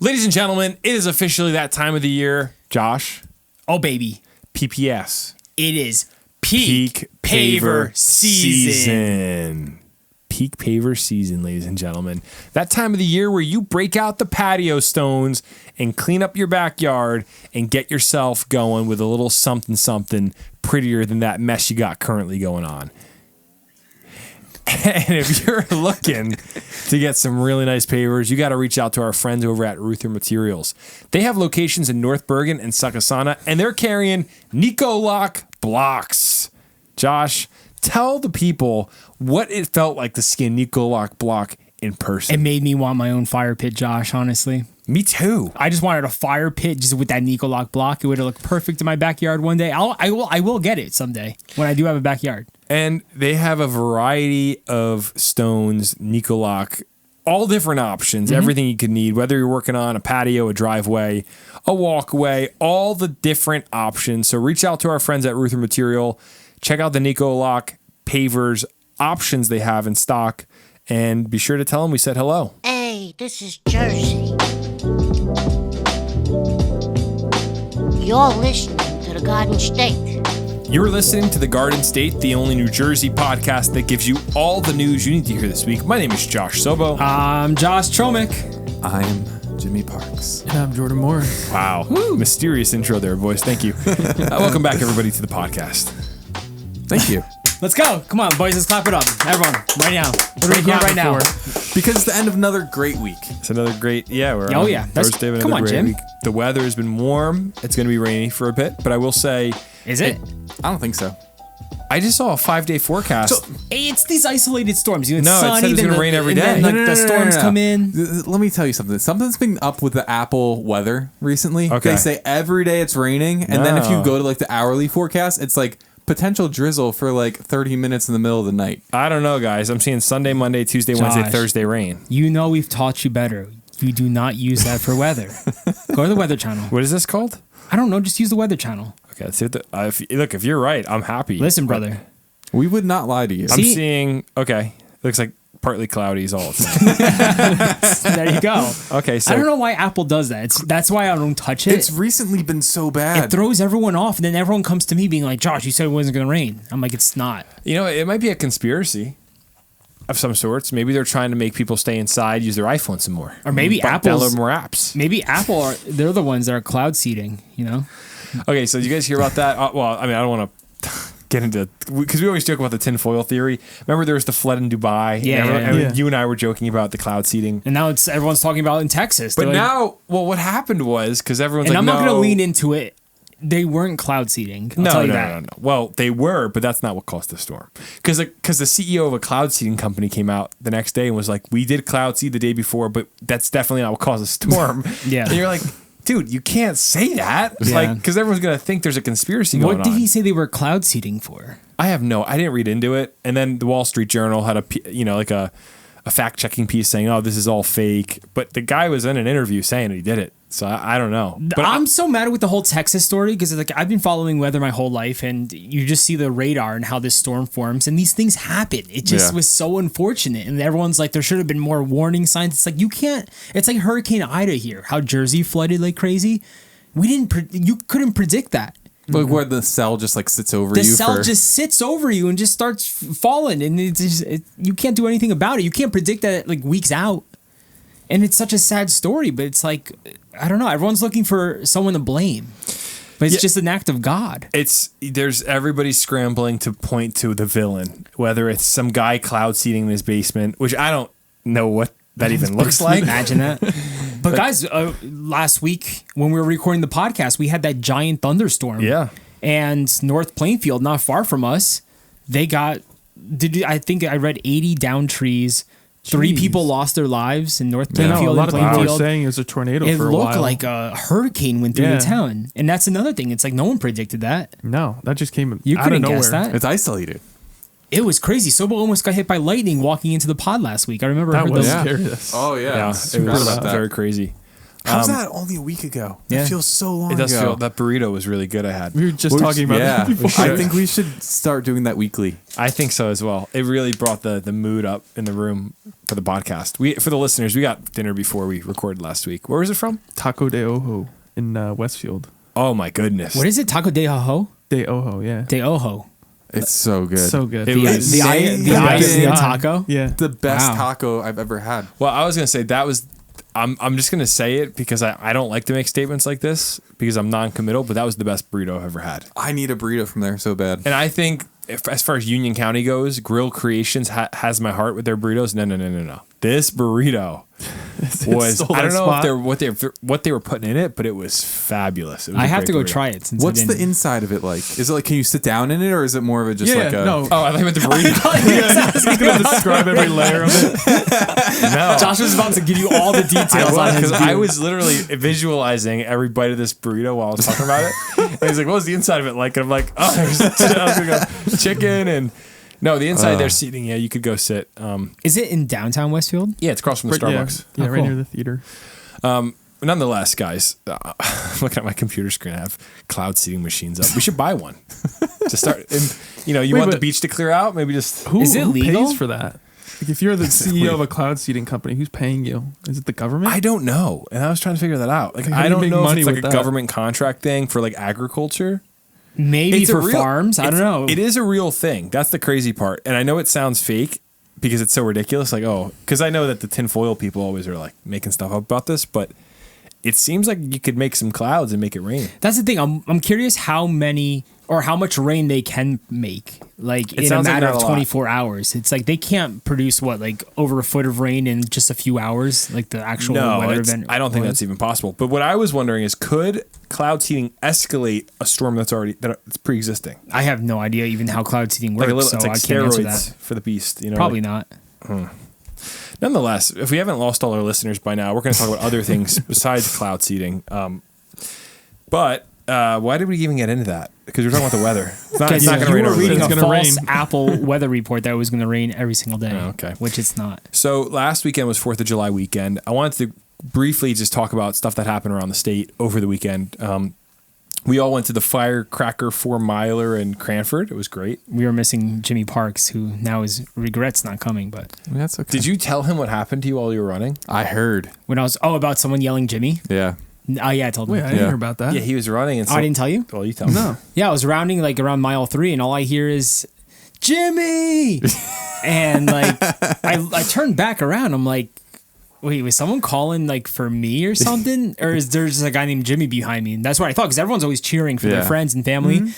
Ladies and gentlemen, it is officially that time of the year. Josh. Oh, baby. PPS. It is peak paver season. Peak paver season, ladies and gentlemen. That time of the year where you break out the patio stones and clean up your backyard and get yourself going with a little something prettier than that mess you got currently going on. And if you're looking to get some really nice pavers, you got to reach out to our friends over at Ruther Materials. They have locations in North Bergen and Sakasana, and they're carrying Nicolock blocks. Josh, tell the people what it felt like to see a Nicolock block in person. It made me want my own fire pit, Josh, honestly. Me too. I just wanted a fire pit just with that Nicolock block. It would have looked perfect in my backyard one day. I will get it someday when I do have a backyard. And they have a variety of stones, Nicolock, all different options, everything you could need, whether you're working on a patio, a driveway, a walkway, all the different options. So reach out to our friends at Ruther Material. Check out the Nicolock pavers options they have in stock. And be sure to tell them we said hello. Hey, this is Jersey. You're listening to the Garden State. You're listening to The Garden State, the only New Jersey podcast that gives you all the news you need to hear this week. My name is Josh Sobo. I'm Josh Tromick. I'm Jimmy Parks. And I'm Jordan Morris. Wow. Woo. Mysterious intro there, boys. Thank you. Welcome back, everybody, to the podcast. Thank you. Let's go. Come on, boys. Let's clap it up. Everyone, right now. Right here, right now. Because it's the end of another great week. It's another great, we're Oh, on yeah. Thursday of another Come on, great Jim. week. The weather has been warm. It's going to be rainy for a bit, but I will say, Is it? I don't think so. I just saw a 5-day forecast. Hey, it's these isolated storms. It's No, it said sunny, it was then gonna the- rain every and then, day. like, the storms come in. Let me tell you something. Something's been up with the Apple weather recently. Okay. They say every day it's raining, and then if you No. go to like the hourly forecast, it's like potential drizzle for like 30 minutes in the middle of the night. I don't know, guys. I'm seeing Sunday, Monday, Tuesday, Wednesday, Josh. Thursday rain. You know we've taught you better. You do not use that for weather. Go to the Weather Channel. What is this called? I don't know. Just use the Weather Channel. Okay, let's see what if you're right, I'm happy. Listen, brother. We would not lie to you. I'm See- seeing, looks like partly cloudy is all it's There you go. Okay, so I don't know why Apple does that. That's why I don't touch it. It's recently been so bad. It throws everyone off, and then everyone comes to me being like, "Josh, you said it wasn't going to rain." I'm like, "It's not." You know, it might be a conspiracy of some sorts. Maybe they're trying to make people stay inside, use their iPhone some more. Or maybe Download Apple's more apps. Maybe Apple they're the ones that are cloud seeding, you know? Okay, so did you guys hear about that? Well, I mean, I don't want to get into, because we always joke about the tinfoil theory. Remember there was the flood in Dubai? Yeah, and yeah, and yeah. you and I were joking about the cloud seeding. And now everyone's talking about it in Texas. But They're like- now, well, what happened was, because everyone's and like, I'm not no. going to lean into it. They weren't cloud seeding. I'll tell you that. No. Well, they were, but that's not what caused the storm. Because the CEO of a cloud seeding company came out the next day and was like, we did cloud seed the day before, but that's definitely not what caused the storm. Yeah. And you're like, dude, you can't say that. Yeah. Like, because everyone's going to think there's a conspiracy going on. What did he say they were cloud seeding for? I didn't read into it. And then the Wall Street Journal had a fact-checking piece saying, oh, this is all fake. But the guy was in an interview saying he did it. So I don't know. But I'm so mad with the whole Texas story because like I've been following weather my whole life, and you just see the radar and how this storm forms, and these things happen. It just was so unfortunate, and everyone's like, there should have been more warning signs. It's like you can't. It's like Hurricane Ida here, how Jersey flooded like crazy. You couldn't predict that. Like where the cell just like sits over The you. cell just sits over you and just starts falling, and you can't do anything about it. You can't predict that like weeks out. And it's such a sad story, but it's like, I don't know. Everyone's looking for someone to blame, but it's just an act of God. there's everybody scrambling to point to the villain, whether it's some guy cloud seeding in his basement, which I don't know what that even looks like. Imagine that. But guys, last week when we were recording the podcast, we had that giant thunderstorm. Yeah. And North Plainfield, not far from us, they got, I think I read 80 down trees. 3 people lost their lives in North I know, Plainfield. a lot of and people were Plainfield. saying it was a tornado It for a while. looked like a hurricane went through Yeah. the town. And that's another thing. It's like no one predicted that. No, that just came You out of couldn't nowhere. guess that. It's isolated. It was crazy. Sobo almost got hit by lightning walking into the pod last week. I remember. I That heard was those- scary. Oh yeah. Yeah, it Super was about that. very crazy. How's that only a week ago? Yeah. It feels so long It does ago. feel that burrito was really good. I had. We were just talking about that before. I think we should start doing that weekly. I think so as well. It really brought the mood up in the room for the podcast. For the listeners, we got dinner before we recorded last week. Where was it from? Taco de Ojo in Westfield. Oh my goodness! What is it? Taco de Ojo? De Ojo, yeah. De Ojo. It's so good. So good. It The was the eyes in the taco. Yeah. the best Wow. taco I've ever had. Well, I was gonna say that was. I'm just gonna say it because I don't like to make statements like this because I'm non-committal. But that was the best burrito I've ever had. I need a burrito from there so bad. And I think as far as Union County goes, Grill Creations has my heart with their burritos. No. This burrito was stole I don't that know spot. if what they were putting in it, but it was fabulous. It was I a have great to go burrito. try it. Since What's I the didn't. inside of it like? Is it like, can you sit down in it, or is it more of a just Yeah, like a... no. Oh, I thought you meant the burrito. He's going to describe every layer of it. No. Josh was about to give you all the details on his Because I beer. was literally visualizing every bite of this burrito while I was talking about it. And he's like, "What was the inside of it like?" And I'm like, "Oh, there's I was gonna go, chicken and no, the inside they're seating. Yeah, you could go sit. Is it in downtown Westfield? Yeah, it's across from the Starbucks. Yeah, Oh, right cool. near the theater. Nonetheless, guys, looking at my computer screen, I have cloud seating machines up. We should buy one to start. And you Wait, want the but- beach to clear out? Maybe just Who, Is it who legal? pays for that? Like if you're the CEO of a cloud seeding company, who's paying you? Is it the government? I don't know, and I was trying to figure that out. Like Like, how do I you don't make know if money it's like a with that? government contract thing for like agriculture. Maybe It's a for real- farms. I don't it's- know. It is a real thing. That's the crazy part. And I know it sounds fake because it's so ridiculous. Like, because I know that the tinfoil people always are like making stuff up about this, but it seems like you could make some clouds and make it rain. That's the thing. I'm curious how many or how much rain they can make, like in a sounds like matter not of a lot. 24 hours. It's like they can't produce like over a foot of rain in just a few hours, like the actual weather event. I don't think was. that's even possible. But what I was wondering is, could cloud seeding escalate a storm that's pre-existing? I have no idea even how cloud seeding works, Like a little, so it's like I can't answer steroids that. for the beast. You know, Probably like- not. Nonetheless, if we haven't lost all our listeners by now, we're going to talk about other things besides cloud seeding. But why did we even get into that? Because we're talking about the weather. It's not, Because going to you rain. were over reading there. a It's gonna false rain. Apple weather report that it was going to rain every single day. Oh, okay. Which it's not. So last weekend was 4th of July weekend. I wanted to briefly just talk about stuff that happened around the state over the weekend. We all went to the Firecracker 4-miler in Cranford. It was great. We were missing Jimmy Parks, who now regrets not coming. But That's okay. Did you tell him what happened to you while you were running? I heard. when I was about someone yelling Jimmy. Yeah. Oh yeah, I told him. Wait, I didn't Yeah. hear about that. Yeah, he was running. And Oh, I didn't tell you. Well, you tell me. No. Yeah, I was rounding like around mile 3, and all I hear is Jimmy, and like I turned back around. I'm like, wait, was someone calling like for me or something, or is there just a guy named Jimmy behind me? And that's what I thought because everyone's always cheering for their Yeah. friends and family.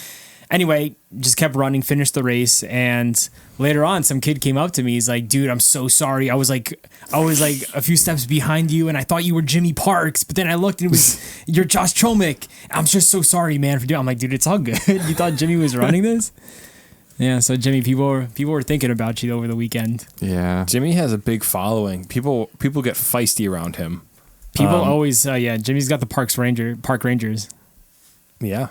Anyway, just kept running, finished the race, and later on, some kid came up to me. He's like, "Dude, I'm so sorry. I was like a few steps behind you, and I thought you were Jimmy Parks, but then I looked and it was you're Josh Chomick. I'm just so sorry, man, for doing." I'm like, "Dude, it's all good. You thought Jimmy was running this?" Yeah. So Jimmy, people were thinking about you over the weekend. Yeah. Jimmy has a big following. People get feisty around him. People always, Jimmy's got the park rangers. Yeah.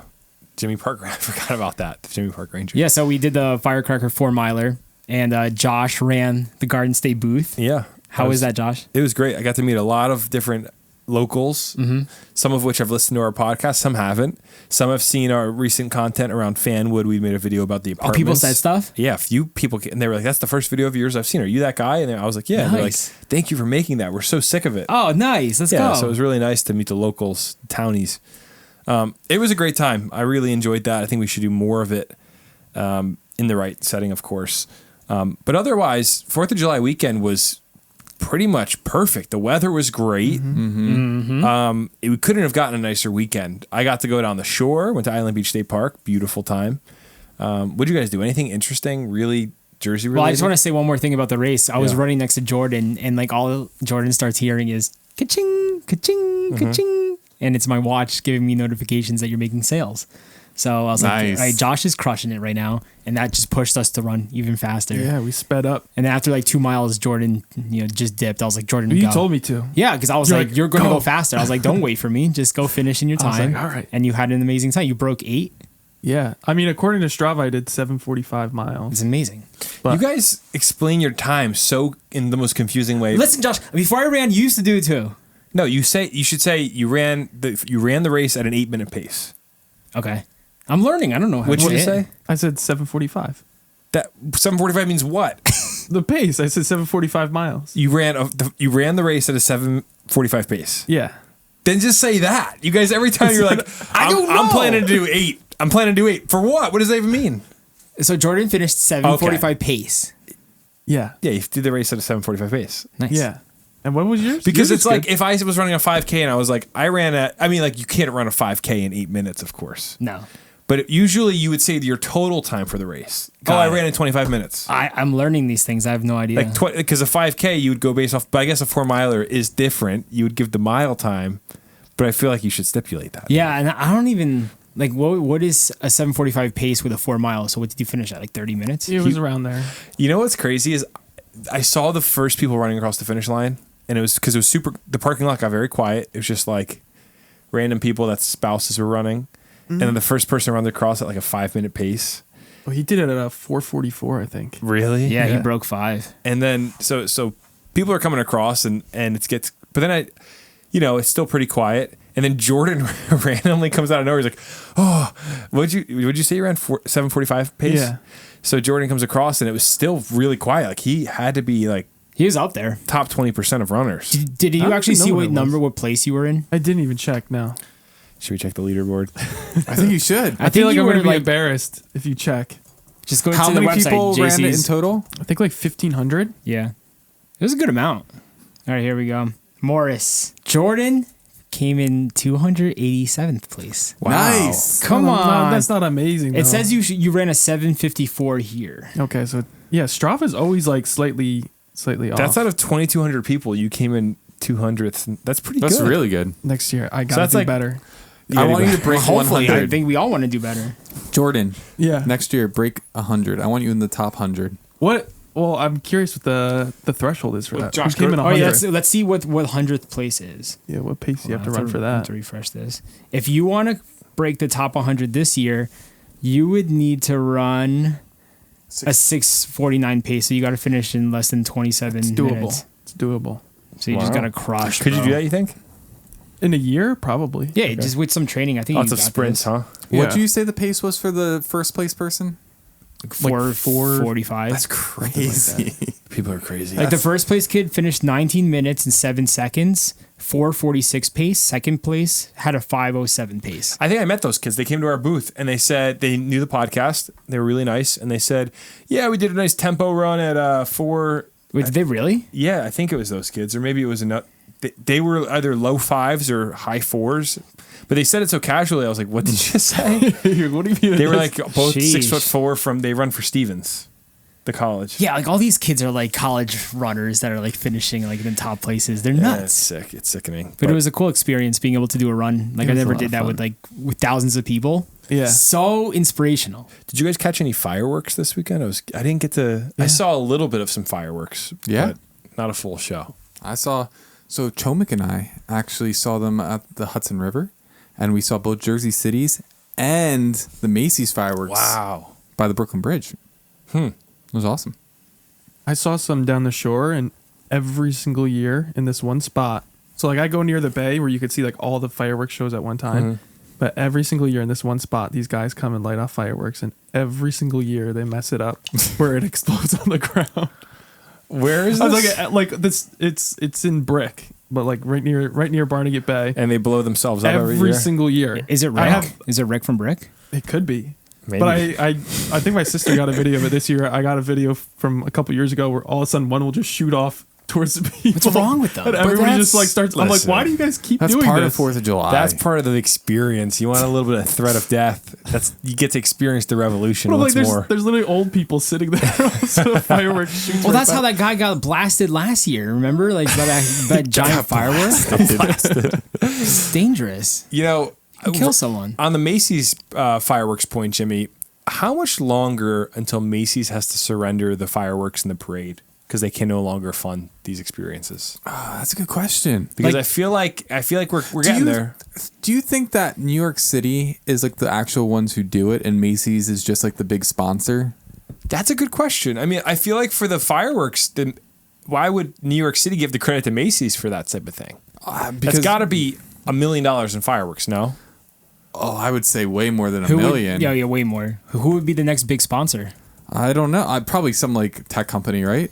Jimmy Park. I forgot about that. The Jimmy Park Ranger. Yeah. So we did the Firecracker 4-miler, and Josh ran the Garden State booth. Yeah. How was that, Josh? It was great. I got to meet a lot of different locals, some of which have listened to our podcast, some haven't. Some have seen our recent content around Fanwood. We made a video about the Oh, apartments. people said stuff? Yeah, a few people, and they were like, "That's the first video of yours I've seen. Are you that guy?" And I was like, "Yeah." And they're like, Nice. "Thank you for making that. We're so sick of it." Oh, nice. Let's Yeah, go. so it was really nice to meet the locals, townies. It was a great time. I really enjoyed that. I think we should do more of it in the right setting, of course. But otherwise, 4th of July weekend was pretty much perfect. The weather was great. We couldn't have gotten a nicer weekend. I got to go down the shore, went to Island Beach State Park. Beautiful time. What did you guys do? Anything interesting, really Jersey related? Well, I just want to say one more thing about the race. I was Yeah. running next to Jordan, and like all Jordan starts hearing is ka-ching, ka-ching, ka-ching. And it's my watch giving me notifications that you're making sales. So I was like, Nice. all right, Josh is crushing it right now. And that just pushed us to run even faster. Yeah, we sped up. And then after like 2 miles, Jordan, just dipped. I was like, Jordan, You go. told me to. Yeah, because I was You're like, like, you're going to go. go faster. I was like, don't wait for me. Just go finish in your I was time. like, all right. And you had an amazing time. You broke 8. Yeah. I mean, according to Strava, I did 7:45 miles. It's amazing. But You guys explain your time so in the most confusing way. Listen, Josh, before I ran, you used to do it too. No, you should say you ran the race at an 8-minute pace. Okay. I'm learning. I don't know how What'd to you say it. say? I said 7:45. That 7:45 means what? The pace. I said 7:45 miles. You ran the race at a 7:45 pace. Yeah. Then just say that. You guys, every time you're like, I'm planning to do 8. I'm planning to do 8. For what? What does that even mean? So Jordan finished 7:45 pace. Yeah. Yeah, you did the race at a 7:45 pace. Nice. Yeah. And what was yours? Because Yours it's is like good. if I was running a 5K and I was like, you can't run a 5K in 8 minutes, of course. No. But usually you would say your total time for the race. I ran in 25 minutes. I'm learning these things. I have no idea. Like, because a 5K you would go based off, but I guess a 4-miler is different. You would give the mile time, but I feel like you should stipulate that. yeah, and I don't even like what is a 7:45 pace with a 4 mile? So what did you finish at? Like 30 minutes? It was around there. You know what's crazy is I saw the first people running across the finish line, and it was because it was the parking lot got very quiet. It was just like random people that spouses were running. And then the first person runs across at like a 5-minute pace. Well, he did it at a 4:44, I think. Really? Yeah, he Yeah. broke 5. And then so people are coming across and but then it's still pretty quiet. And then Jordan randomly comes out of nowhere. He's like, "Oh, would you say you ran 7:45 pace?" Yeah. So Jordan comes across and it was still really quiet. Like he had to be like He was up there. top 20% of runners. Did you don't actually even see know what what it number, was. what place you were in? I didn't even check. No. Should we check the leaderboard? I think you should. I feel like you I'm were going to be like embarrassed if you check. just go How to the many website. people ran it in JC's. total? I think like 1,500. Yeah, it was a good amount. All right, here we go. Morris Jordan came in 287th place. Wow. Nice. Come No, on, that's not amazing. It though. says you ran a 7:54 here. Okay, so yeah, Strava's always like slightly off. That's out of 2,200 people. You came in 200th. That's pretty That's good. really good. Next year. I gotta that's do like- better. I want you to break Hopefully, 100. I think we all want to do better. Jordan, Yeah. next year, break 100. I want you in the top 100. What? Well, I'm curious what the threshold is for that. Josh Who came in Oh 100? yeah, let's see what 100th place is. Yeah, what pace do you have to Hold on, run for I have that? to refresh this. If you want to break the top 100 this year, you would need to run a 6:49 pace. So you got to finish in less than 27 It's doable. minutes. It's doable. So you just Wow. got to crush. Could you bro. do that, you think? In a year, probably. Yeah, just with some training. I think Lots you of got sprints, this. huh? What'd Yeah. you say the pace was for the first place person? Like 4:45. That's crazy. People are crazy. Like the first place kid finished 19 minutes and 7 seconds, 4:46 pace. Second place had a 5:07 pace. I think I met those kids. They came to our booth and they said they knew the podcast. They were really nice. And they said, yeah, we did a nice tempo run at 4. Wait, did they really? Yeah, I think it was those kids. Or maybe it was another. They were either low 5s or high 4s. But they said it so casually. I was like, what did you say? What do you mean? They were like both Sheesh. 6'4" they run for Stevens, the college. Yeah, like all these kids are like college runners that are like finishing like in top places. They're Yeah, it's nuts. sick. It's sickening. But it was a cool experience being able to do a run. Like It I was a never lot did of that fun. with thousands of people. Yeah. So inspirational. Did you guys catch any fireworks this weekend? I didn't get to. I saw a little bit of some fireworks. Yeah? But not a full show. I saw, so Chomik and I actually saw them at the Hudson River, and we saw both Jersey Cities and the Macy's fireworks Wow. by the Brooklyn Bridge. It was awesome. I saw some down the shore, and every single year in this one spot. So like I go near the bay where you could see like all the fireworks shows at one time. But every single year in this one spot, these guys come and light off fireworks, and every single year they mess it up where it explodes on the ground. Where is I was this? like this. It's in Brick, but like right near Barnegat Bay. And they blow themselves up every Every year. single year. Is it Rick? Is it Rick from Brick? It could be. Maybe. But I think my sister got a video of it this year. I got a video from a couple years ago where all of a sudden one will just shoot off towards the people. What's wrong with them? And But everybody that's- just like starts. I'm like, listen, why do you guys keep That's doing part this? of 4th of July. That's part of the experience. You want a little bit of threat of death. You get to experience the revolution But I'm once like, more. there's literally old people sitting there. So the fireworks shoots Well, right that's how back. that guy got blasted last year. Remember, like by that giant firework. It's dangerous. You know, You kill someone. on the Macy's fireworks point, Jimmy, how much longer until Macy's has to surrender the fireworks in the parade because they can no longer fund these experiences? That's a good question. Because Like- I feel like we're getting there. Do you think that New York City is like the actual ones who do it, and Macy's is just like the big sponsor? That's a good question. I mean, I feel like for the fireworks, why would New York City give the credit to Macy's for that type of thing? That's Because got to be $1 million in fireworks, no? I would say way more than a million. Yeah, way more. Who would be the next big sponsor? I don't know. Probably some like tech company, right?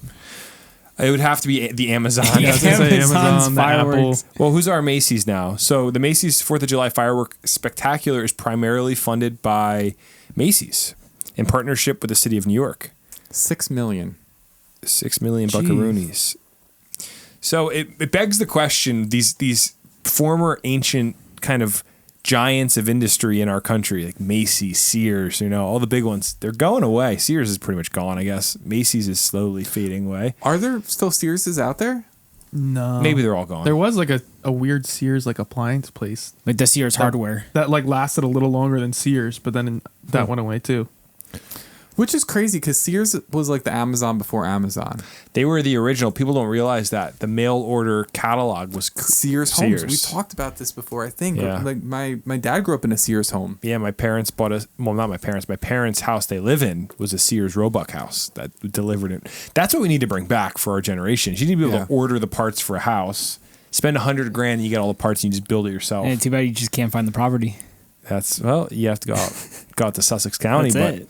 It would have to be the Amazon. Yeah, I was gonna say Amazon's Amazon, the fireworks. Apple. Well, who's our Macy's now? So the Macy's 4th of July Firework Spectacular is primarily funded by Macy's in partnership with the city of New York. 6 million. 6 million buckaroonies. So it begs the question, these former ancient kind of giants of industry in our country, like Macy's, Sears, all the big ones, they're going away. Sears is pretty much gone, I guess. Macy's is slowly fading away. Are there still Searses out there? No. Maybe they're all gone. There was like a weird Sears like appliance place Like the Sears hardware. that like lasted a little longer than Sears, but then that went away too. Which is crazy because Sears was like the Amazon before Amazon. They were the original. People don't realize that. The mail order catalog was Sears homes. We talked about this before, I think. Yeah. Like my dad grew up in a Sears home. Yeah, my parents bought not my parents. My parents' house they live in was a Sears Roebuck house that delivered it. That's what we need to bring back for our generations. You need to be able to order the parts for a house, spend $100,000, and you get all the parts, and you just build it yourself. And too bad you just can't find the property. You have to go out to Sussex County. That's but it.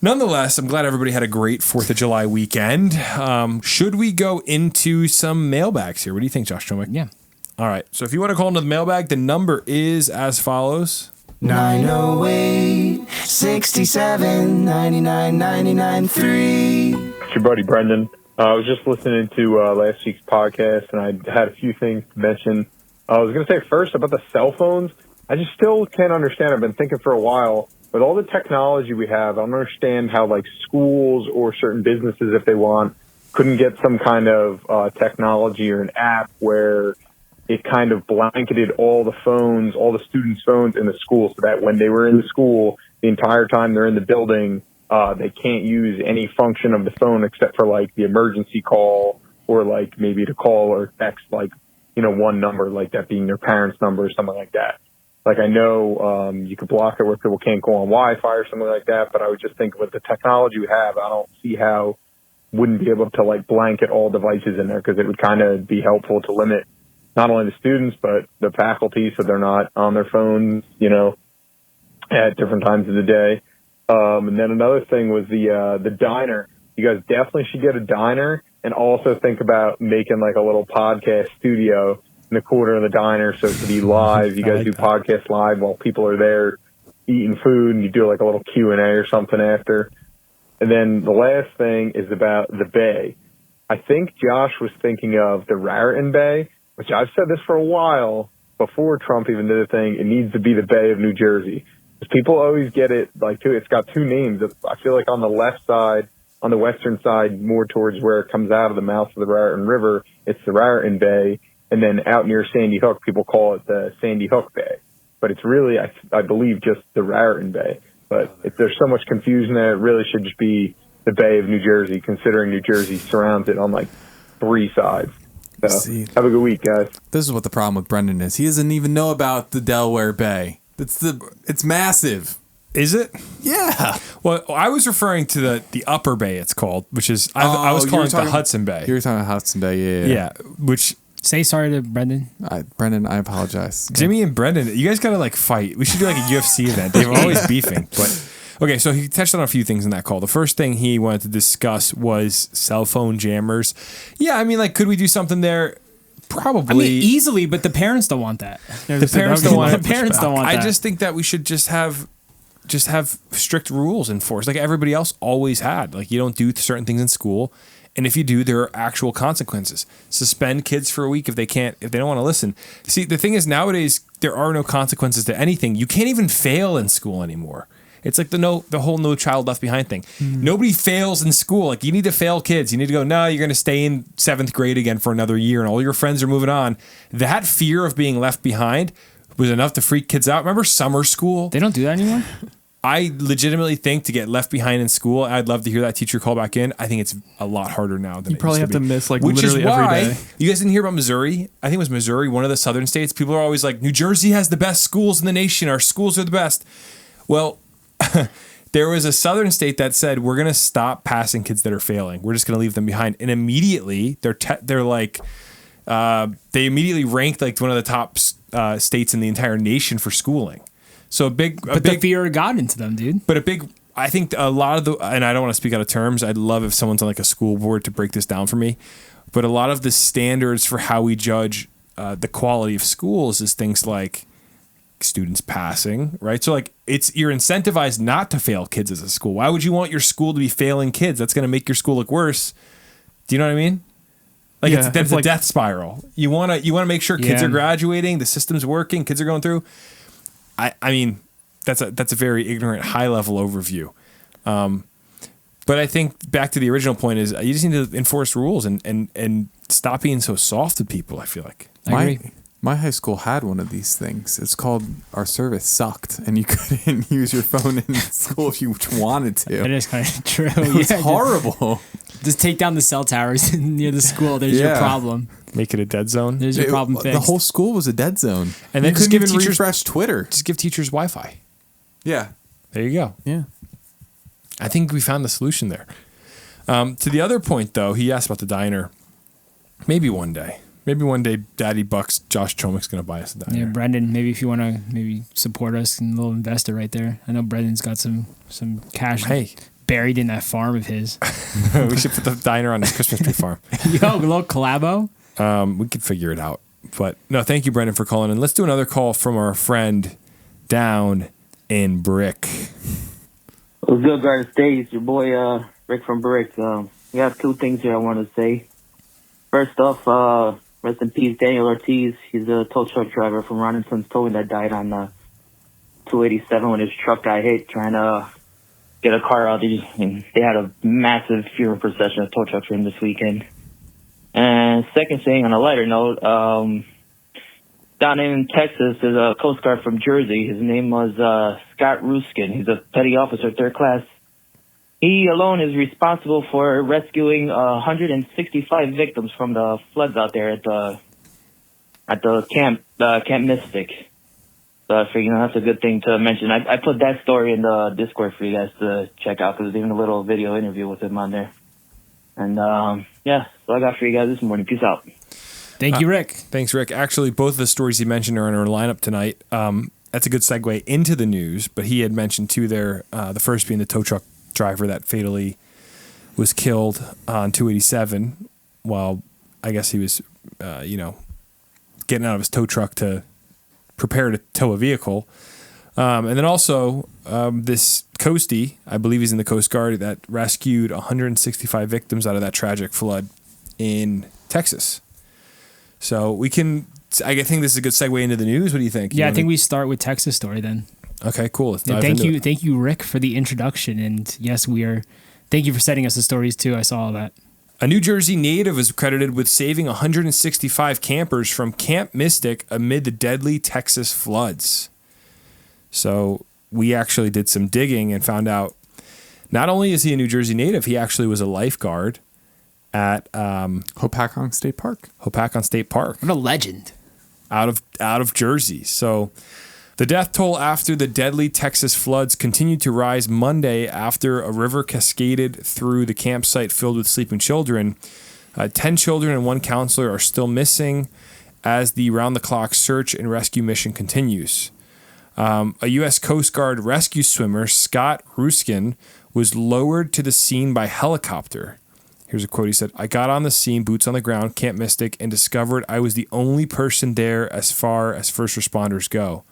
Nonetheless, I'm glad everybody had a great 4th of July weekend. Should we go into some mailbags here? What do you think, Josh Chomick? Yeah. All right. So if you want to call into the mailbag, the number is as follows. 908 67 99 99 3. It's your buddy Brendan. I was just listening to last week's podcast, and I had a few things to mention. I was going to say first about the cell phones. I just still can't understand. I've been thinking for a while. With all the technology we have, I don't understand how like schools or certain businesses, if they want, couldn't get some kind of technology or an app where it kind of blanketed all the phones, all the students' phones in the school, so that when they were in the school, the entire time they're in the building, they can't use any function of the phone except for like the emergency call or like maybe to call or text like, one number, like that being their parents' number or something like that. Like I know you could block it where people can't go on Wi-Fi or something like that, but I would just think with the technology we have, I don't see how wouldn't be able to like blanket all devices in there because it would kind of be helpful to limit not only the students but the faculty so they're not on their phones, at different times of the day. And then another thing was the diner. You guys definitely should get a diner and also think about making like a little podcast studio in the corner of the diner so it could be live. You guys do podcasts live while people are there eating food, and you do like a little Q&A or something after. And then the last thing is about the Bay. I think Josh was thinking of the Raritan Bay, which I've said this for a while before Trump even did a thing. It needs to be the Bay of New Jersey. Because people always get it like it's got two names. I feel like on the left side, on the western side, more towards where it comes out of the mouth of the Raritan River, it's the Raritan Bay. And then out near Sandy Hook, people call it the Sandy Hook Bay. But it's really, I believe, just the Raritan Bay. But if there's so much confusion there, it really should just be the Bay of New Jersey, considering New Jersey surrounds it on like three sides. So have a good week, guys. This is what the problem with Brendan is. He doesn't even know about the Delaware Bay. It's massive. Is it? Yeah. Well, I was referring to the Upper Bay. It's called, which is I was calling it the Hudson Bay. You were talking about Hudson Bay, yeah. Which say sorry to Brendan. Brendan, I apologize. Jimmy and Brendan, you guys gotta like fight. We should do like a UFC event. They're always beefing. But okay, so he touched on a few things in that call. The first thing he wanted to discuss was cell phone jammers. Yeah, I mean, like, could we do something there? Probably. I mean, easily, but the parents don't want that. The parents don't want. The parents don't want that. I just think that we should just have strict rules enforced, like everybody else always had. Like, you don't do certain things in school, and if you do, there are actual consequences. Suspend kids for a week if they don't want to listen. See, the thing is, nowadays there are no consequences to anything. You can't even fail in school anymore. It's like the whole no child left behind thing. Nobody fails in school. Like, you need to fail kids. You need to go, no, you're going to stay in 7th grade again for another year and all your friends are moving on. That fear of being left behind was enough to freak kids out. Remember summer school? They don't do that anymore? I legitimately think to get left behind in school, I'd love to hear that teacher call back in. I think it's a lot harder now than you probably have to miss like Which literally is why, every day. You guys didn't hear about Missouri? I think it was Missouri, one of the southern states. People are always like, New Jersey has the best schools in the nation. Our schools are the best. Well, there was a southern state that said, we're going to stop passing kids that are failing. We're just going to leave them behind. And immediately they're like, they immediately ranked like one of the top states in the entire nation for schooling. So the fear of God into them, dude. But I think a lot of and I don't want to speak out of terms. I'd love if someone's on like a school board to break this down for me. But a lot of the standards for how we judge the quality of schools is things like students passing, right? So like you're incentivized not to fail kids as a school. Why would you want your school to be failing kids? That's going to make your school look worse. Do you know what I mean? Like it's a death spiral. You want to make sure kids are graduating, the system's working, kids are going through. I mean, that's a very ignorant, high level overview. But I think back to the original point is you just need to enforce rules and stop being so soft with people. I feel like I agree. My high school had one of these things. It's called Our Service Sucked, and you couldn't use your phone in school if you wanted to. That is kind of true. It was horrible. Just take down the cell towers near the school. There's your problem. Make it a dead zone. There's your problem fixed. The whole school was a dead zone. And then you just couldn't give even teachers refresh Twitter. Just give teachers Wi-Fi. Yeah. There you go. Yeah. I think we found the solution there. To the other point, though, he asked about the diner. Maybe one day, Daddy Bucks, Josh Chomik's going to buy us a diner. Yeah, Brendan, maybe if you want to maybe support us, a little investor right there. I know Brendan's got some cash buried in that farm of his. We should put the diner on his Christmas tree farm. Yo, a little collabo. We could figure it out. But no, thank you, Brendan, for calling in. Let's do another call from our friend down in Brick. What's good, Garden State? It's your boy Rick from Brick. We have two things here I want to say. First off, rest in peace, Daniel Ortiz. He's a tow truck driver from Ronaldson's Towing that died on 287 when his truck got hit trying to get a car out. And they had a massive funeral procession of tow trucks for him this weekend. And second thing, on a lighter note, down in Texas, there's a Coast Guard from Jersey. His name was Scott Ruskin. He's a petty officer, third class. He alone is responsible for rescuing 165 victims from the floods out there at the Camp Mystic. So I figured that's a good thing to mention. I put that story in the Discord for you guys to check out because there's even a little video interview with him on there. And that's all I got for you guys this morning. Peace out. Thank you, Rick. Thanks, Rick. Actually, both of the stories he mentioned are in our lineup tonight. That's a good segue into the news, but he had mentioned two there, the first being the tow truck driver that fatally was killed on 287 while I guess he was, getting out of his tow truck to prepare to tow a vehicle. And then also this Coastie, I believe he's in the Coast Guard, that rescued 165 victims out of that tragic flood in Texas. So I think this is a good segue into the news. What do you think? Yeah, I think we start with Texas story then. Okay, cool. Let's dive thank into you, it. Thank you, Rick, for the introduction. And yes, thank you for sending us the stories too. I saw all that. A New Jersey native is credited with saving 165 campers from Camp Mystic amid the deadly Texas floods. So we actually did some digging and found out not only is he a New Jersey native, he actually was a lifeguard at Hopatcong State Park. Hopatcong State Park. What a legend. Out of Jersey. So the death toll after the deadly Texas floods continued to rise Monday after a river cascaded through the campsite filled with sleeping children. 10 children and one counselor are still missing as the round-the-clock search and rescue mission continues. A U.S. Coast Guard rescue swimmer, Scott Ruskin, was lowered to the scene by helicopter. Here's a quote. He said, "I got on the scene, boots on the ground, Camp Mystic, and discovered I was the only person there as far as first responders go.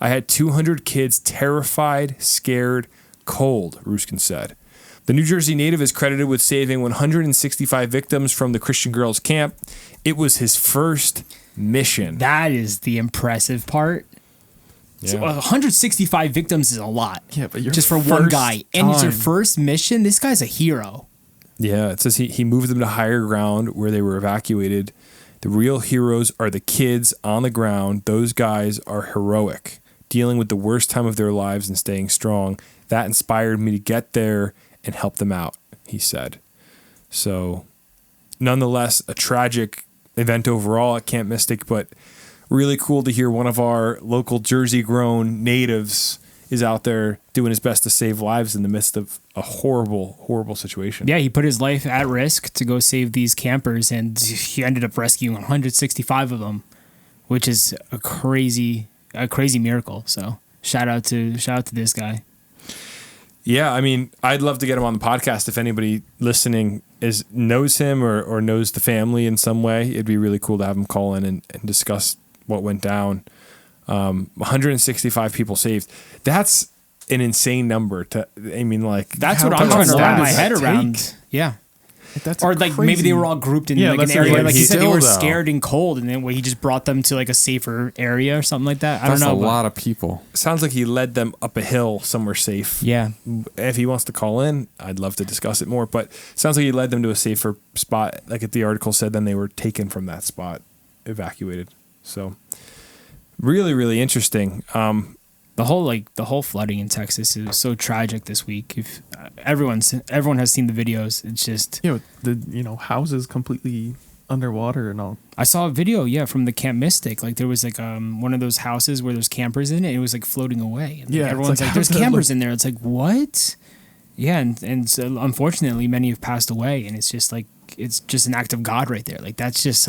I had 200 kids terrified, scared, cold," Ruskin said. The New Jersey native is credited with saving 165 victims from the Christian girls' camp. It was his first mission. That is the impressive part. Yeah. So 165 victims is a lot. Yeah, but you're just for one guy. And it's your first mission. This guy's a hero. Yeah, it says he moved them to higher ground where they were evacuated. The real heroes are the kids on the ground. Those guys are heroic, dealing with the worst time of their lives and staying strong. That inspired me to get there and help them out, he said. So, nonetheless, a tragic event overall at Camp Mystic, but really cool to hear one of our local Jersey-grown natives is out there doing his best to save lives in the midst of a horrible, horrible situation. Yeah, he put his life at risk to go save these campers, and he ended up rescuing 165 of them, which is a crazy miracle. So shout out to this guy. Yeah, I mean, I'd love to get him on the podcast. If anybody listening knows him or knows the family in some way, it'd be really cool to have him call in and discuss what went down. 165 people saved. That's an insane number. That's what I'm trying to wrap my head around. Yeah. That's or like maybe they were all grouped in like an area. Like he said, they were scared and cold, and then he just brought them to like a safer area or something like that. I don't know. That's a lot of people. Sounds like he led them up a hill somewhere safe. Yeah. If he wants to call in, I'd love to discuss it more. But sounds like he led them to a safer spot. Like the article said, then they were taken from that spot, evacuated. So really, really interesting. The whole flooding in Texas is so tragic this week. If everyone has seen the videos, it's just the houses completely underwater and all. I saw a video from the Camp Mystic. Like there was like one of those houses where there's campers in it. And it was like floating away. And everyone's like, "There's campers in there." It's like what? Yeah, and so unfortunately, many have passed away, and it's just an act of God right there. Like that's just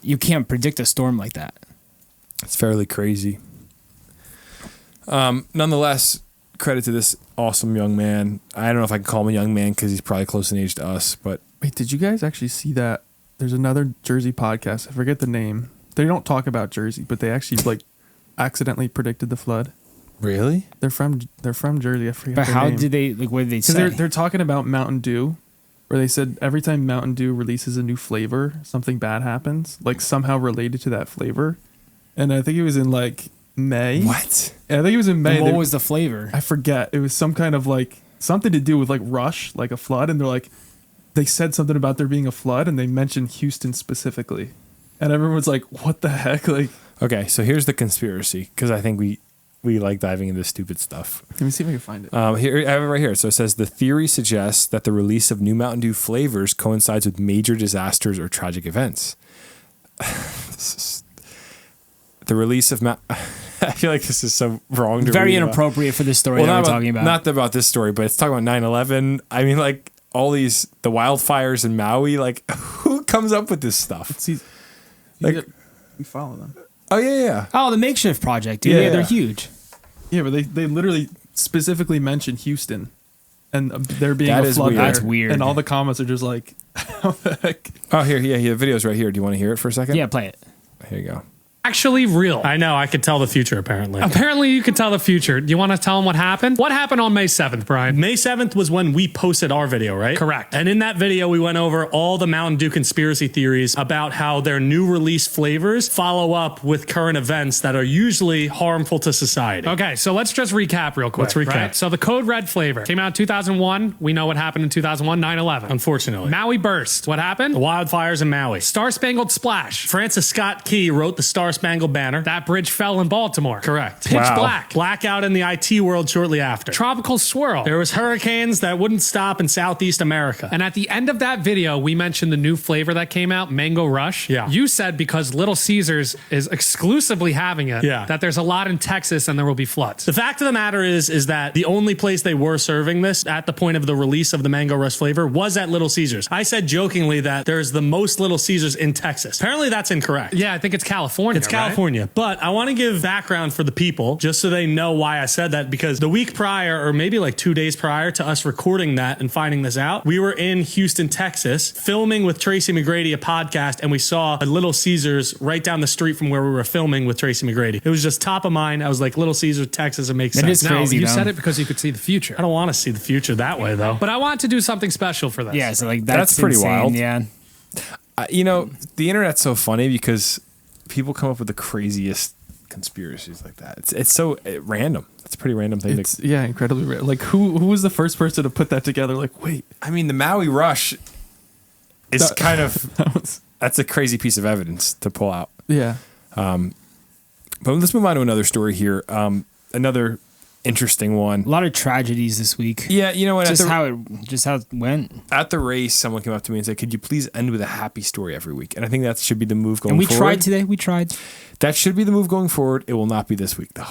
you can't predict a storm like that. It's fairly crazy. Nonetheless, credit to this awesome young man. I don't know if I can call him a young man because he's probably close in age to us. But wait, did you guys actually see that? There's another Jersey podcast. I forget the name. They don't talk about Jersey, but they actually accidentally predicted the flood. Really? They're from Jersey. I forget. But their how name. did they what did they say? They're talking about Mountain Dew, where they said every time Mountain Dew releases a new flavor, something bad happens, like somehow related to that flavor. And I think it was in May. What? Yeah, I think it was in May. And what was the flavor? I forget. It was some kind of something to do with rush, like a flood. And they said something about there being a flood, and they mentioned Houston specifically. And everyone's like, what the heck? Okay, so here's the conspiracy, because I think we like diving into stupid stuff. Let me see if I can find it. Here, I have it right here. So it says the theory suggests that the release of new Mountain Dew flavors coincides with major disasters or tragic events. The release of I feel like this is so wrong to very read inappropriate for this story that we're talking about. Not about this story, but it's talking about 9/11. I mean, all the wildfires in Maui. Who comes up with this stuff? We follow them. Oh yeah. Oh, the makeshift project, dude. Yeah, they're huge. Yeah, but they literally specifically mentioned Houston, and there being a flood. That's weird. And all the comments are just like, how the heck? Oh, here, the video's right here. Do you want to hear it for a second? Yeah, play it. Here you go. Actually real. I know, I could tell the future, apparently. Apparently, you could tell the future. Do you want to tell them what happened? What happened on May 7th, Brian? May 7th was when we posted our video, right? Correct. And in that video, we went over all the Mountain Dew conspiracy theories about how their new release flavors follow up with current events that are usually harmful to society. Okay, so let's just recap real quick. Let's recap. Right? So the Code Red flavor came out in 2001. We know what happened in 2001, 9/11, unfortunately. Maui Burst. What happened? The wildfires in Maui. Star Spangled Splash. Francis Scott Key wrote the Star Spangled Banner. That bridge fell in Baltimore. Correct. Pitch Black. Blackout in the IT world shortly after. Tropical Swirl. There was hurricanes that wouldn't stop in Southeast America. And at the end of that video, we mentioned the new flavor that came out, Mango Rush. Yeah. You said because Little Caesars is exclusively having it, that there's a lot in Texas and there will be floods. The fact of the matter is that the only place they were serving this at the point of the release of the Mango Rush flavor was at Little Caesars. I said jokingly that there's the most Little Caesars in Texas. Apparently that's incorrect. Yeah, I think it's California. It's California. But I want to give background for the people just so they know why I said that, because the week prior, or maybe 2 days prior to us recording that and finding this out, we were in Houston, Texas, filming with Tracy McGrady a podcast, and we saw a Little Caesars right down the street from where we were filming with Tracy McGrady. It was just top of mind. I was like, Little Caesars, Texas, it makes sense. It is crazy. You said it because you could see the future. I don't want to see the future that way, though. But I want to do something special for this. Yeah, so that's pretty insane, wild. Yeah. The internet's so funny because people come up with the craziest conspiracies like that. It's so random. It's a pretty random thing. Incredibly random. Who was the first person to put that together? Wait. I mean, the Maui Rush is that's a crazy piece of evidence to pull out. Yeah. But let's move on to another story here. Another interesting one. A lot of tragedies this week. Yeah, you know what? Just how it went. At the race, someone came up to me and said, "Could you please end with a happy story every week?" And I think that should be the move going forward. And we tried today. We tried. That should be the move going forward. It will not be this week, though.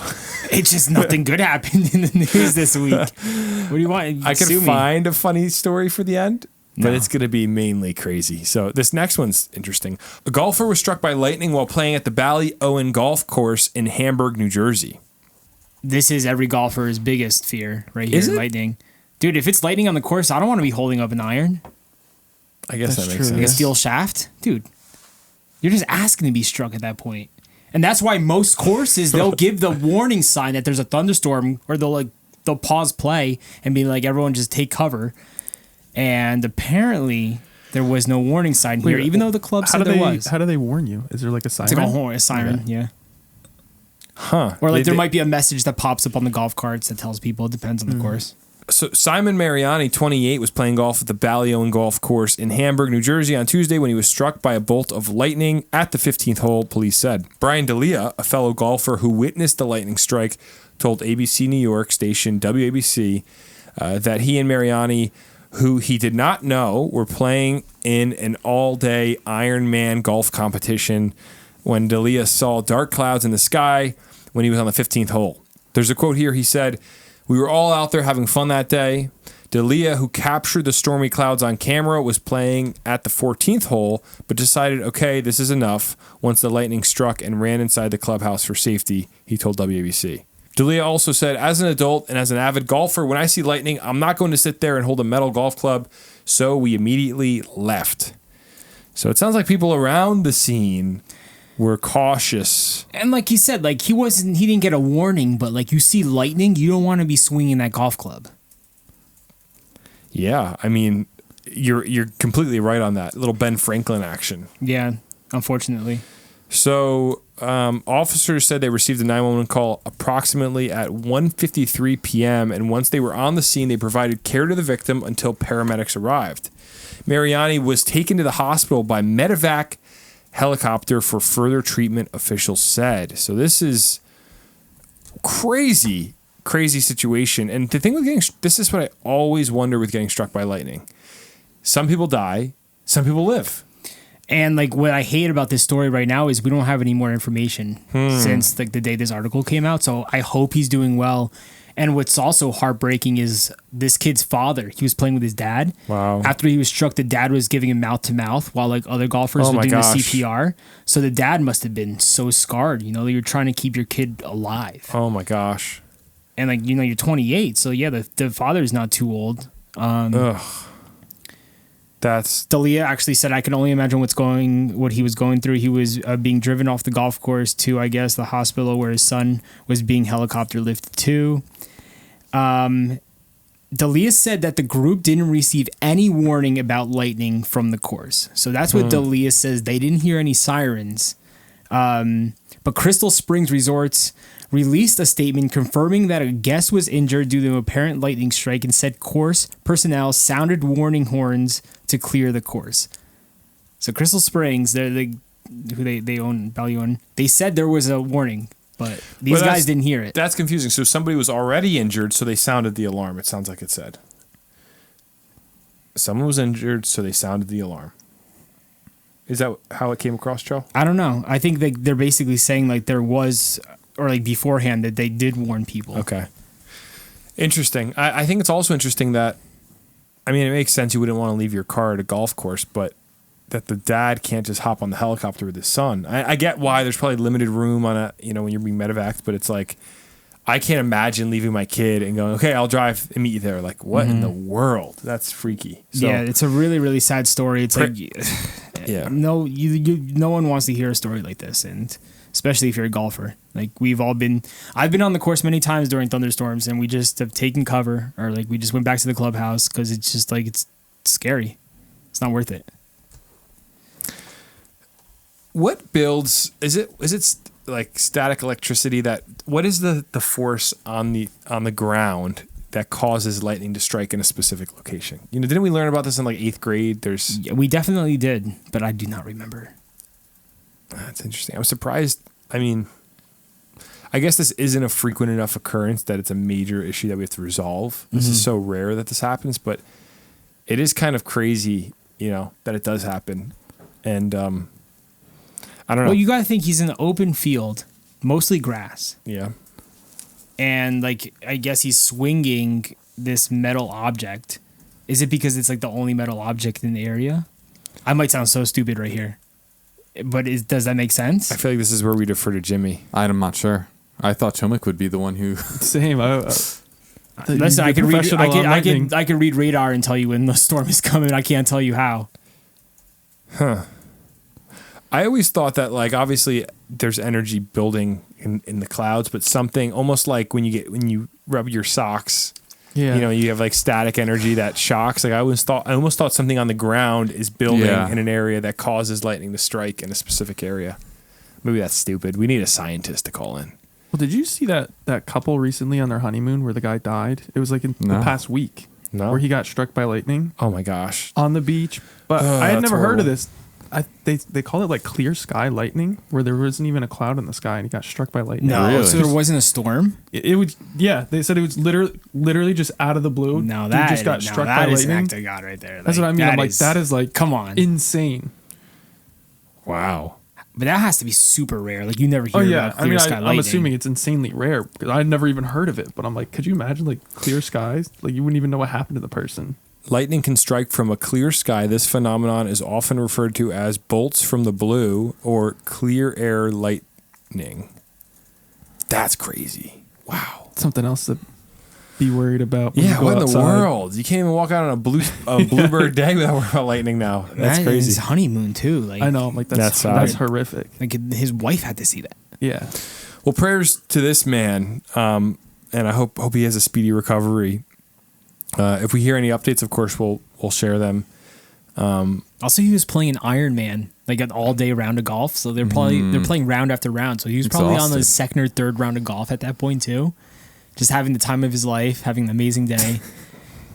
It's just nothing good happened in the news this week. What do you want? I can find a funny story for the end, but it's going to be mainly crazy. So this next one's interesting. A golfer was struck by lightning while playing at the Ballyowen Golf Course in Hamburg, New Jersey. This is every golfer's biggest fear right here, Is it? lightning. Dude, if it's lightning on the course, I don't want to be holding up an iron. I guess That's that makes true, Like a sense. steel shaft. Dude, you're just asking to be struck at that point. And that's why most courses, they'll give the warning sign that there's a thunderstorm, or they'll pause play and be like, everyone just take cover. And apparently there was no warning sign here, even though the club said there was. How do they warn you? Is there like a siren? It's like a horn, a siren, yeah. Huh. Or like They- there might be a message that pops up on the golf carts that tells people. It depends on the course. So Simon Mariani, 28, was playing golf at the Ballyowen Golf Course in Hamburg, New Jersey on Tuesday when he was struck by a bolt of lightning at the 15th hole, police said. Brian D'Elia, a fellow golfer who witnessed the lightning strike, told ABC New York station WABC that he and Mariani, who he did not know, were playing in an all-day Ironman golf competition when D'Elia saw dark clouds in the sky when he was on the 15th hole. There's a quote here. He said, "We were all out there having fun that day. D'Elia, who captured the stormy clouds on camera, was playing at the 14th hole, but decided, okay, this is enough once the lightning struck and ran inside the clubhouse for safety," he told WABC. D'Elia also said, "As an adult and as an avid golfer, when I see lightning, I'm not going to sit there and hold a metal golf club, so we immediately left." So it sounds like people around the scene were cautious. And like he said, like he didn't get a warning, but like you see lightning, you don't want to be swinging that golf club. Yeah, I mean, you're completely right on that. Little Ben Franklin action. Yeah, unfortunately. So officers said they received a 911 call approximately at 1:53 p.m. and once they were on the scene, they provided care to the victim until paramedics arrived. Mariani was taken to the hospital by medevac helicopter for further treatment, officials said. So this is crazy situation. And the thing with this is what I always wonder with getting struck by lightning. Some people die, some people live. And like what I hate about this story right now is we don't have any more information since like the day this article came out. So I hope he's doing well. And what's also heartbreaking is this kid's father. He was playing with his dad. Wow. After he was struck, the dad was giving him mouth to mouth while like other golfers were doing the CPR. So the dad must have been so scarred. You know, you're trying to keep your kid alive. Oh my gosh. And like, you know, you're 28. So yeah, the father's not too old. Ugh. That's D'Elia actually said, "I can only imagine what he was going through." He was being driven off the golf course to, I guess, the hospital where his son was being helicopter lifted to. D'Elia said that the group didn't receive any warning about lightning from the course. So that's what D'Elia says. They didn't hear any sirens. But Crystal Springs Resorts released a statement confirming that a guest was injured due to an apparent lightning strike and said course personnel sounded warning horns to clear the course. So Crystal Springs, they own Ballyowen, they said there was a warning, but these guys didn't hear it. That's confusing. So somebody was already injured, so they sounded the alarm. It sounds like it said. Someone was injured, so they sounded the alarm. Is that how it came across, Joe? I don't know. I think they're basically saying like there was, or like beforehand that they did warn people. Okay. Interesting. I think it's also interesting that, I mean, it makes sense you wouldn't want to leave your car at a golf course, but that the dad can't just hop on the helicopter with his son. I get why there's probably limited room on a, you know, when you're being medevaced, but it's like, I can't imagine leaving my kid and going, okay, I'll drive and meet you there. Like, what in the world? That's freaky. So, yeah, it's a really, really sad story. It's like, yeah, no one wants to hear a story like this, and especially if you're a golfer. Like I've been on the course many times during thunderstorms, and we just have taken cover, or like we just went back to the clubhouse because it's just like it's scary. It's not worth it. What builds? Is it like static electricity? What is the force on the ground that causes lightning to strike in a specific location? You know, didn't we learn about this in like 8th grade? Yeah, we definitely did, but I do not remember. That's interesting. I was surprised. I mean, I guess this isn't a frequent enough occurrence that it's a major issue that we have to resolve. This is so rare that this happens, but it is kind of crazy, you know, that it does happen. And I don't know. Well, you got to think he's in an open field, mostly grass. Yeah. and like I guess he's swinging this metal object. Is it because it's like the only metal object in the area? I might sound so stupid right here, but does that make sense? I feel like this is where we defer to Jimmy. I'm not sure. I thought Chomik would be the one who. Same. Listen, I can read. I can read radar and tell you when the storm is coming. I can't tell you how. Huh. I always thought that, like, obviously there's energy building in the clouds, but something almost like when you rub your socks. Yeah. You know, you have like static energy that shocks. Like I almost thought something on the ground is building in an area that causes lightning to strike in a specific area. Maybe that's stupid. We need a scientist to call in. Well, did you see that couple recently on their honeymoon where the guy died? It was like in the past week. No. Where he got struck by lightning. Oh my gosh. On the beach. But I had never heard of this. They call it like clear sky lightning, where there wasn't even a cloud in the sky and he got struck by lightning. No, really? So there wasn't a storm? It was, yeah. They said it was literally just out of the blue. No, that just got struck by lightning. That is an act of God right there. That's what I mean. I'm like, that is like, come on, insane. Wow. But that has to be super rare. Like you never hear about clear sky lightning. I'm assuming it's insanely rare because I'd never even heard of it. But I'm like, could you imagine like clear skies? Like you wouldn't even know what happened to the person. Lightning can strike from a clear sky. This phenomenon is often referred to as bolts from the blue or clear air lightning. That's crazy. Wow. Something else to be worried about. When Yeah, what in the world? You can't even walk out on a bluebird day without worrying about lightning now. That's crazy. His honeymoon too. Like I know. I'm like that's horrific. Like his wife had to see that. Yeah. Well, prayers to this man, and I hope he has a speedy recovery. If we hear any updates, of course, we'll share them. Also, he was playing an Ironman, like an all-day round of golf. So they're playing round after round. So he was probably on the second or third round of golf at that point too, just having the time of his life, having an amazing day.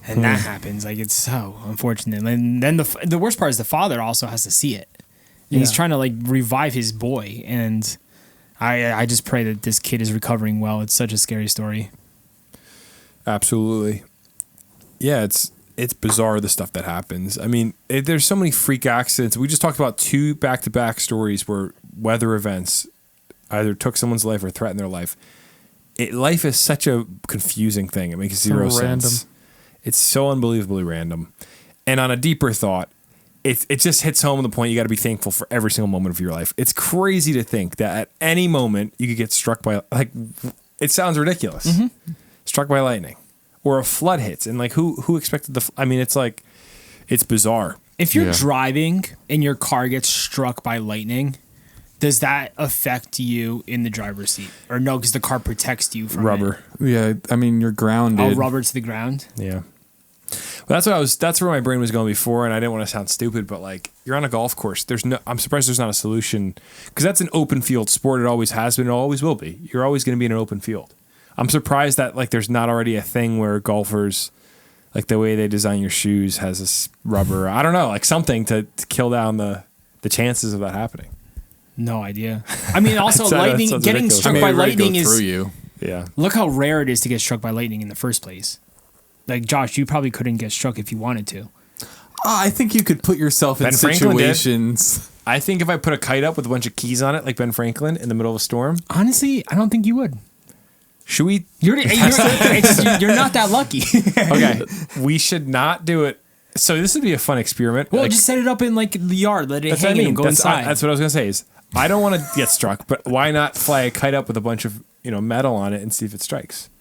And that happens. Like it's so unfortunate. And then the worst part is the father also has to see it. And he's trying to like revive his boy. And I just pray that this kid is recovering well. It's such a scary story. Absolutely. Yeah, it's bizarre, the stuff that happens. I mean, there's so many freak accidents. We just talked about 2 back-to-back stories where weather events either took someone's life or threatened their life. Life is such a confusing thing. It makes zero sense. It's so unbelievably random. And on a deeper thought, it just hits home the point you got to be thankful for every single moment of your life. It's crazy to think that at any moment you could get struck by, like, it sounds ridiculous. Mm-hmm. Struck by lightning. Or a flood hits, and like who expected I mean, it's like, it's bizarre. If you're driving and your car gets struck by lightning, does that affect you in the driver's seat? Or no, because the car protects you from rubber. It? Yeah, I mean, you're grounded. Oh, rubber to the ground? Yeah. Well, that's where my brain was going before, and I didn't want to sound stupid, but like, you're on a golf course. I'm surprised there's not a solution, because that's an open field sport. It always has been, it always will be. You're always going to be in an open field. I'm surprised that like there's not already a thing where golfers, like the way they design your shoes has this rubber, I don't know, like something to kill down the chances of that happening. No idea. I mean, also lightning, getting struck by lightning is, yeah. Look how rare it is to get struck by lightning in the first place. Like Josh, you probably couldn't get struck if you wanted to. I think you could put yourself in situations. I think if I put a kite up with a bunch of keys on it, like Ben Franklin, in the middle of a storm. Honestly, I don't think you would. Should we? You're not that lucky. Okay, we should not do it. So this would be a fun experiment. Well, just set it up in like the yard, let it hang and go inside. That's what I was gonna say. Is I don't want to get struck, but why not fly a kite up with a bunch of metal on it and see if it strikes?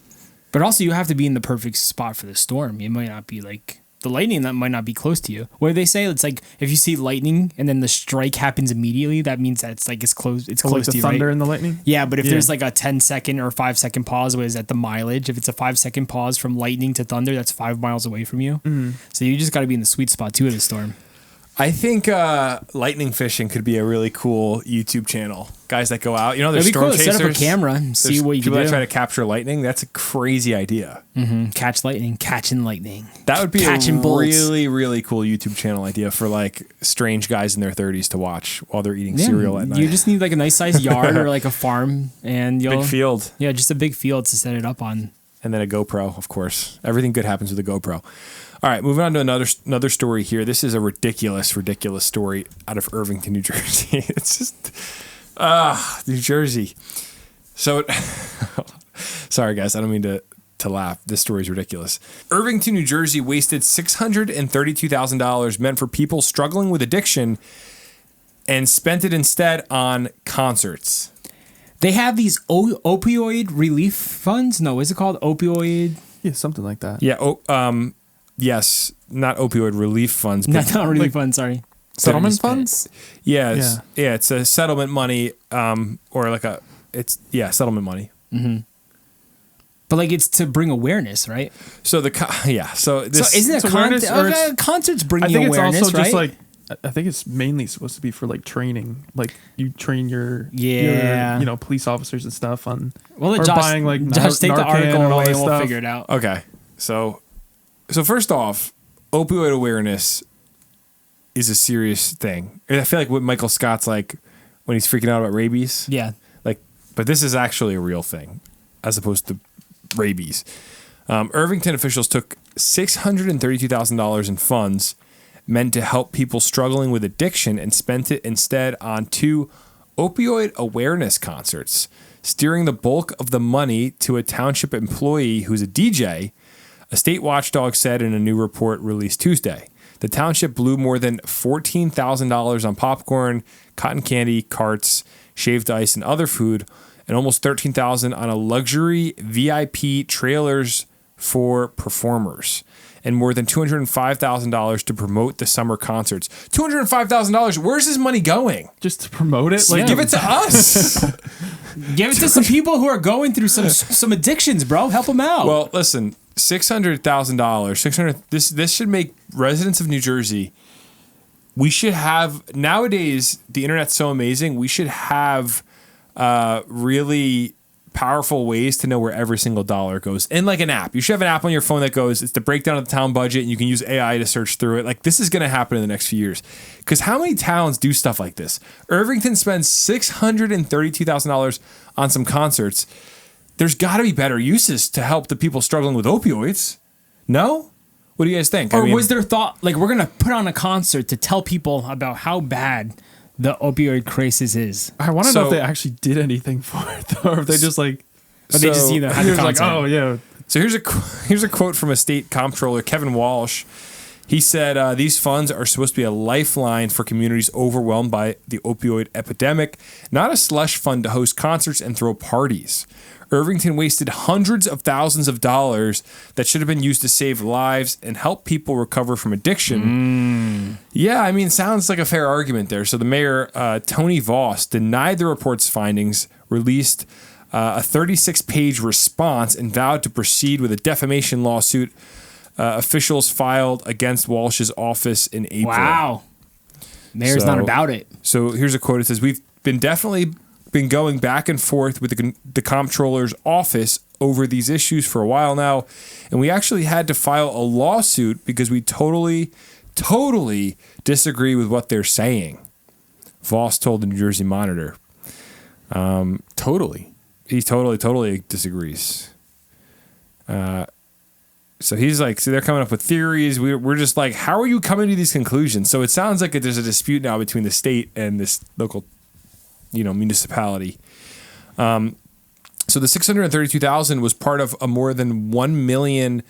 But also, you have to be in the perfect spot for the storm. It might not be like the lightning that might not be close to you. What do they say? It's like if you see lightning and then the strike happens immediately, that means that it's like it's close. It's close like to you, the thunder right? and the lightning. Yeah, but if there's like a 10-second or 5-second pause, what is that? The mileage. If it's a 5-second pause from lightning to thunder, that's 5 miles away from you. Mm. So you just got to be in the sweet spot too of the storm. I think lightning fishing could be a really cool YouTube channel. Guys that go out, there's storm chasers. Set up a camera and see what you can do. People that try to capture lightning. That's a crazy idea. Mm-hmm. Catching lightning. That would be Catching a bolts. really, really cool YouTube channel idea for like strange guys in their 30s to watch while they're eating cereal at night. You just need like a nice sized yard or like a farm and big field. Yeah, just a big field to set it up on. And then a GoPro, of course. Everything good happens with a GoPro. All right, moving on to another story here. This is a ridiculous story out of Irvington, New Jersey. It's just New Jersey. So Sorry, guys. I don't mean to laugh. This story is ridiculous. Irvington, New Jersey wasted $632,000 meant for people struggling with addiction and spent it instead on concerts. They have these opioid relief funds. No, is it called opioid? Yeah, something like that. Yeah. Yes, not opioid relief funds. But Not relief funds. Sorry. Settlement funds? Yeah. It's a settlement money, or like settlement money. Mm-hmm. But like it's to bring awareness, right? So so isn't it awareness, concerts bringing I think awareness, it's also right? just like I think it's mainly supposed to be for like training, like you train your police officers and stuff on. Well, or Josh, buying like Josh, take the Narcan article and all away this and we'll stuff. figure it out. Okay. So first off, opioid awareness is a serious thing. And I feel like what Michael Scott's like when he's freaking out about rabies. Yeah. But this is actually a real thing as opposed to rabies. Irvington officials took $632,000 in funds meant to help people struggling with addiction and spent it instead on 2 opioid awareness concerts, steering the bulk of the money to a township employee who's a DJ, a state watchdog said in a new report released Tuesday. The township blew more than $14,000 on popcorn, cotton candy, carts, shaved ice, and other food, and almost $13,000 on a luxury VIP trailers for performers, and more than $205,000 to promote the summer concerts. $205,000. Where's this money going? Just to promote it? Like, give it to us. Give it to some people who are going through some addictions, bro. Help them out. Well, listen, $600,000. This should make residents of New Jersey. We should have nowadays. The internet's so amazing. We should have really powerful ways to know where every single dollar goes. And like an app. You should have an app on your phone that goes, it's the breakdown of the town budget, and you can use AI to search through it. Like, this is going to happen in the next few years. Because how many towns do stuff like this? Irvington spends $632,000 on some concerts. There's got to be better uses to help the people struggling with opioids. No? What do you guys think? Or was there thought, like, we're going to put on a concert to tell people about how bad the opioid crisis is? I want to know if they actually did anything for it, though, or if they just like. But they just either had the like, concert. oh yeah. So here's a quote from a state comptroller, Kevin Walsh. He said, these funds are supposed to be a lifeline for communities overwhelmed by the opioid epidemic, not a slush fund to host concerts and throw parties. Irvington wasted hundreds of thousands of dollars that should have been used to save lives and help people recover from addiction. Yeah, I mean, sounds like a fair argument there. So the mayor, Tony Voss, denied the report's findings, released a 36-page response, and vowed to proceed with a defamation lawsuit officials filed against Walsh's office in April. Wow. Mayor's not about it. So here's a quote. It says, "We've definitely been going back and forth with the comptroller's office over these issues for a while now, and we actually had to file a lawsuit because we totally disagree with what they're saying," Voss told the New Jersey Monitor. Totally. He totally disagrees. So he's like, so they're coming up with theories. We're just like, how are you coming to these conclusions? So it sounds like there's a dispute now between the state and this local, municipality. So the $632,000 was part of a more than $1 million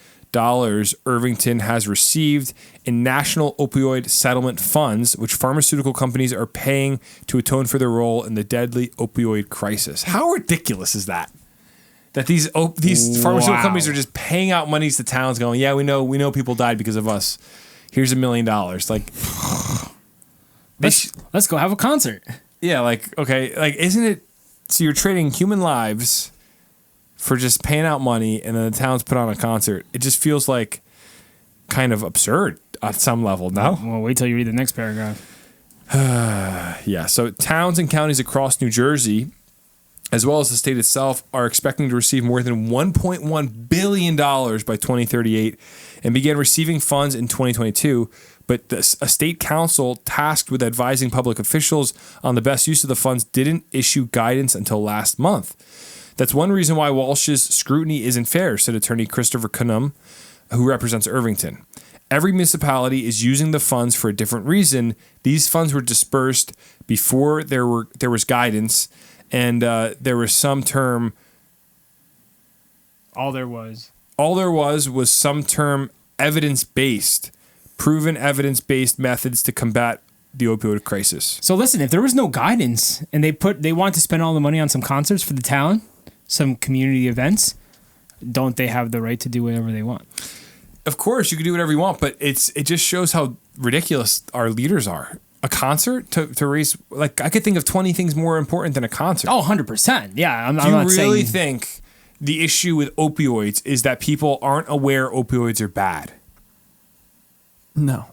Irvington has received in national opioid settlement funds, which pharmaceutical companies are paying to atone for their role in the deadly opioid crisis. How ridiculous is that? That these pharmaceutical companies are just paying out monies to towns, going, "Yeah, we know people died because of us. Here's $1 million." Like, let's go have a concert. Yeah, like, okay, like, isn't it? So you're trading human lives for just paying out money, and then the towns put on a concert. It just feels like kind of absurd at some level. No? Well, wait till you read the next paragraph. Yeah. So towns and counties across New Jersey, as well as the state itself, are expecting to receive more than $1.1 billion by 2038 and began receiving funds in 2022. But a state council tasked with advising public officials on the best use of the funds didn't issue guidance until last month. That's one reason why Walsh's scrutiny isn't fair, said Attorney Christopher Cunham, who represents Irvington. Every municipality is using the funds for a different reason. These funds were dispersed before there was guidance, and there was some term All there was some term evidence-based, proven evidence-based methods to combat the opioid crisis. So listen, if there was no guidance and they want to spend all the money on some concerts for the town, some community events, don't they have the right to do whatever they want? Of course, you can do whatever you want, but it just shows how ridiculous our leaders are. A concert to raise, like, I could think of 20 things more important than a concert. Oh, 100%. Yeah, I'm Do not you saying... really think the issue with opioids is that people aren't aware opioids are bad? No.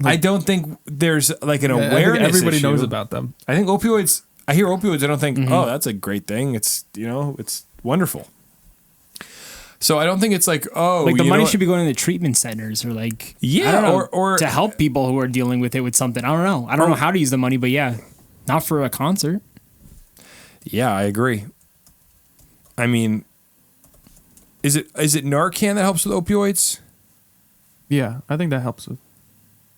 I don't think there's like an awareness everybody issue. knows about them. I think opioids, I hear opioids, I don't think, oh, that's a great thing. It's, it's wonderful. So I don't think it's like, oh, like the money should be going to the treatment centers or like, yeah, I don't know, or to help people who are dealing with it with something. I don't know. I don't know how to use the money, but yeah, not for a concert. Yeah, I agree. I mean, is it Narcan that helps with opioids? Yeah, I think that helps with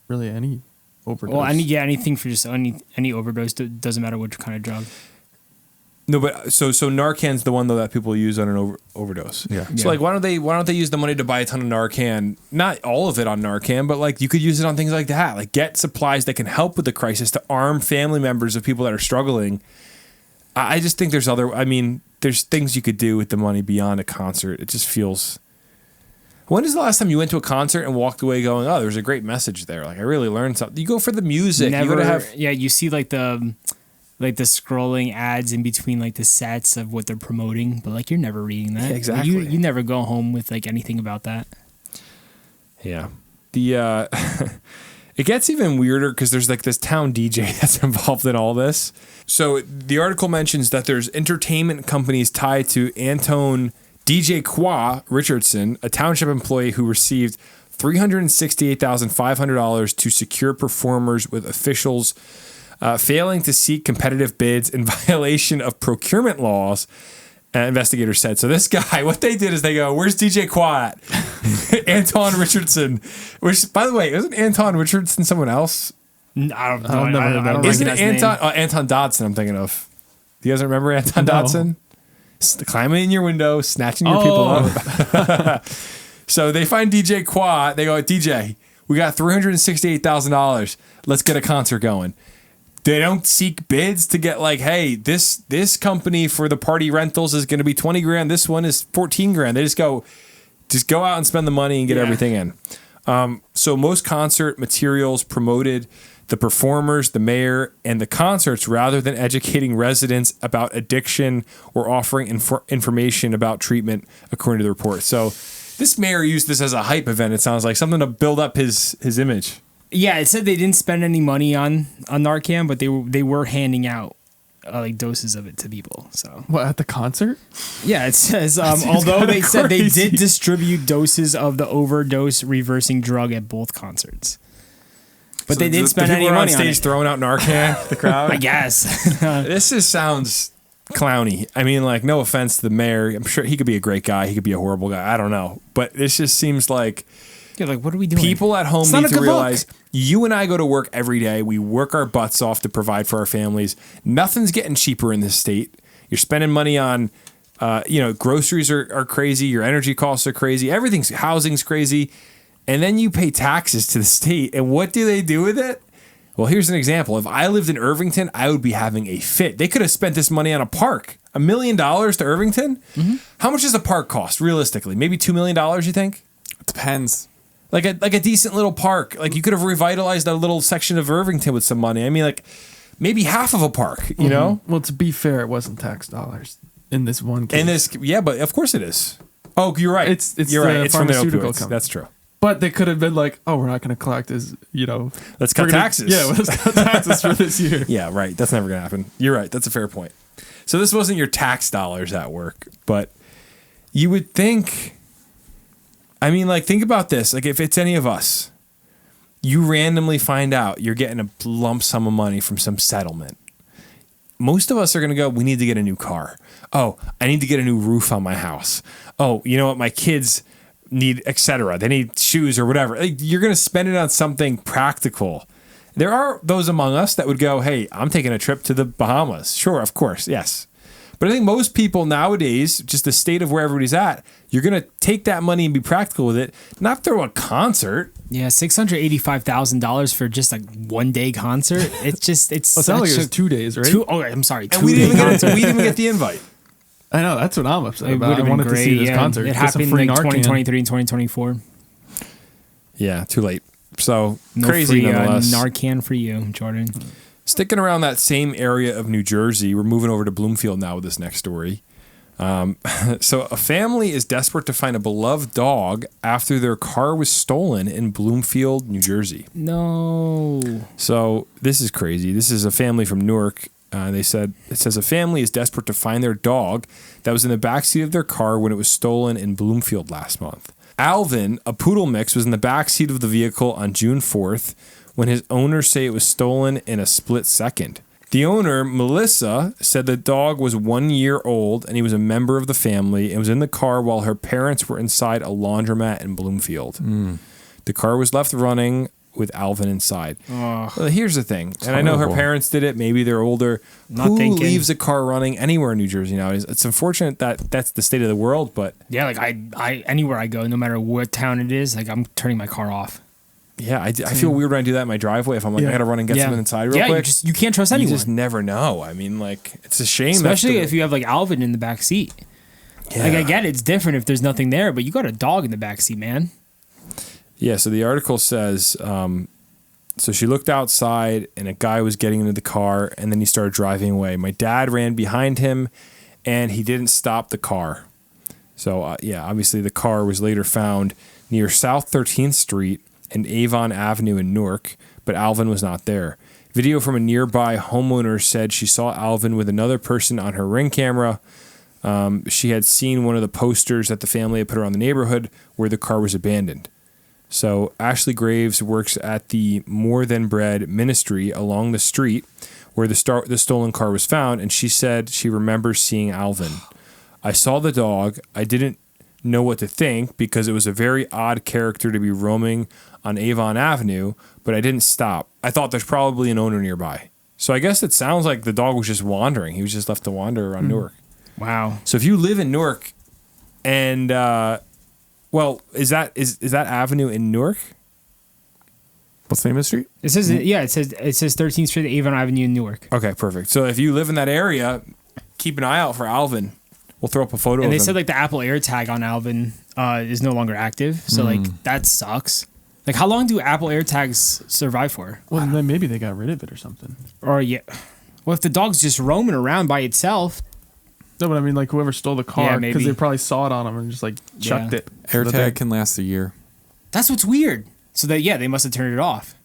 really any overdose. Well, anything for just any overdose. Doesn't matter which kind of drug. No, but so Narcan's the one though that people use on an overdose. Yeah. So like, why don't they use the money to buy a ton of Narcan? Not all of it on Narcan, but like you could use it on things like that. Like get supplies that can help with the crisis to arm family members of people that are struggling. I just think there's things you could do with the money beyond a concert. It just feels. When is the last time you went to a concert and walked away going, "Oh, there's a great message there. Like I really learned something." You go for the music. Never. You see like the scrolling ads in between like the sets of what they're promoting, but like you're never reading that. Yeah, exactly. You never go home with like anything about that. Yeah. The it gets even weirder because there's like this town DJ that's involved in all this. So the article mentions that there's entertainment companies tied to Antone DJ Qua Richardson, a township employee who received $368,500 to secure performers with officials failing to seek competitive bids in violation of procurement laws, investigators said. So this guy, what they did is they go, "Where's DJ Qua at?" Anton Richardson, which, by the way, isn't Anton Richardson someone else? I don't know. Isn't it Anton Dodson I'm thinking of? Do you guys remember Anton Dodson? Climbing in your window, snatching your people up. So they find DJ Qua. They go, "DJ, we got $368,000. Let's get a concert going." They don't seek bids to get like, hey, this company for the party rentals is going to be 20 grand. This one is 14 grand. They just go out and spend the money and get everything in. So most concert materials promoted the performers, the mayor, and the concerts rather than educating residents about addiction or offering information about treatment, according to the report. So this mayor used this as a hype event. It sounds like something to build up his image. Yeah, it said they didn't spend any money on Narcan, but they were handing out like doses of it to people. So what, at the concert? Yeah, it says although they said they did distribute doses of the overdose reversing drug at both concerts, but they didn't spend any money on stage it. throwing out Narcan, the crowd. I guess this just sounds clowny. I mean, like, no offense to the mayor. I'm sure he could be a great guy. He could be a horrible guy. I don't know, but this just seems like. Yeah, like, what are we doing? People at home need to realize you and I go to work every day. We work our butts off to provide for our families. Nothing's getting cheaper in this state. You're spending money on, groceries are crazy. Your energy costs are crazy. Housing's crazy. And then you pay taxes to the state. And what do they do with it? Well, here's an example. If I lived in Irvington, I would be having a fit. They could have spent this money on a park. $1 million to Irvington? Mm-hmm. How much does a park cost, realistically? Maybe $2 million, you think? It depends. Like a decent little park. Like you could have revitalized a little section of Irvington with some money. I mean, like maybe half of a park, you know? Well, to be fair, it wasn't tax dollars in this one case. Yeah, but of course it is. Oh, you're right. You're right. It's from the opioids. Company. That's true. But they could have been like, "Oh, we're not going to collect let's cut taxes." Yeah, let's cut taxes for this year. Yeah, right. That's never going to happen. You're right. That's a fair point. So this wasn't your tax dollars at work, but you would think. I mean, like, think about this. Like, if it's any of us, you randomly find out you're getting a lump sum of money from some settlement. Most of us are going to go, we need to get a new car. Oh, I need to get a new roof on my house. Oh, you know what? My kids need, etc. They need shoes or whatever. Like, you're going to spend it on something practical. There are those among us that would go, hey, I'm taking a trip to the Bahamas. Sure, of course, yes. But I think most people nowadays, just the state of where everybody's at, you're going to take that money and be practical with it, not throw a concert. Yeah, $685,000 for just like 1 day concert. It's just, it's Well, it sounds like it was a 2 days, right? I'm sorry. And we didn't even get the invite. I know, that's what I'm upset It about. would I have been wanted great. to see this concert. It Get some happened free like Narcan. 2023 and 2024. Yeah, too late. So No crazy free nonetheless. Narcan for you, Jordan. Sticking around that same area of New Jersey, we're moving over to Bloomfield now with this next story. So a family is desperate to find a beloved dog after their car was stolen in Bloomfield, New Jersey. No. So this is crazy. This is a family from Newark. It says a family is desperate to find their dog that was in the backseat of their car when it was stolen in Bloomfield last month. Alvin, a poodle mix, was in the backseat of the vehicle on June 4th when his owners say it was stolen in a split second. The owner, Melissa, said the dog was 1 year old and he was a member of the family and was in the car while her parents were inside a laundromat in Bloomfield. The car was left running with Alvin inside. Well, here's the thing, and I know her parents did it. Maybe they're older. Who leaves a car running anywhere in New Jersey nowadays? It's unfortunate that that's the state of the world, but Yeah, like I anywhere I go, no matter what town it is, like I'm turning my car off. yeah, I feel weird when I do that in my driveway. If I'm like, I gotta run and get something inside real quick. You can't trust anyone. You just never know. I mean, like, it's a shame. Especially if you have like Alvin in the back seat. Yeah. Like I get it, it's different if there's nothing there, but you got a dog in the back seat, man. Yeah, so the article says, so she looked outside and a guy was getting into the car and then he started driving away. My dad ran behind him and he didn't stop the car. So, obviously the car was later found near South 13th Street and Avon Avenue in Newark, but Alvin was not there. Video from a nearby homeowner said she saw Alvin with another person on her Ring camera. She had seen one of the posters that the family had put around the neighborhood where the car was abandoned. So Ashley Graves works at the More Than Bread ministry along the street where the stolen car was found, and she said she remembers seeing Alvin. I saw the dog. I didn't know what to think because it was a very odd character to be roaming on Avon Avenue, but I didn't stop. I thought there's probably an owner nearby. So I guess it sounds like the dog was just wandering. He was just left to wander around Newark. Wow. So if you live in Newark and... well, is that avenue in Newark? What's the name of the street? It says it says 13th Street, Avon Avenue in Newark. Okay, perfect. So if you live in that area, keep an eye out for Alvin. We'll throw up a photo of him. And they said like the Apple AirTag on Alvin is no longer active, so like that sucks. Like how long do Apple AirTags survive for? Well, then maybe they got rid of it or something. Or well, if the dog's just roaming around by itself. No, but I mean, like whoever stole the car, because maybe. they probably saw it on them and just like chucked it. AirTag can last a year. That's what's weird. So they must have turned it off.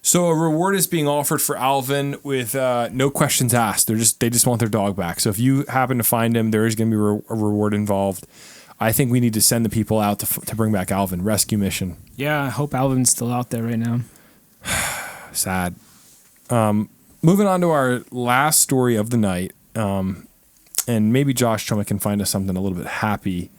So a reward is being offered for Alvin with no questions asked. They just want their dog back. So if you happen to find him, there is going to be a reward involved. I think we need to send the people out to bring back Alvin. Rescue mission. Yeah, I hope Alvin's still out there right now. Sad. Moving on to our last story of the night. And maybe Josh Trump can find us something a little bit happy.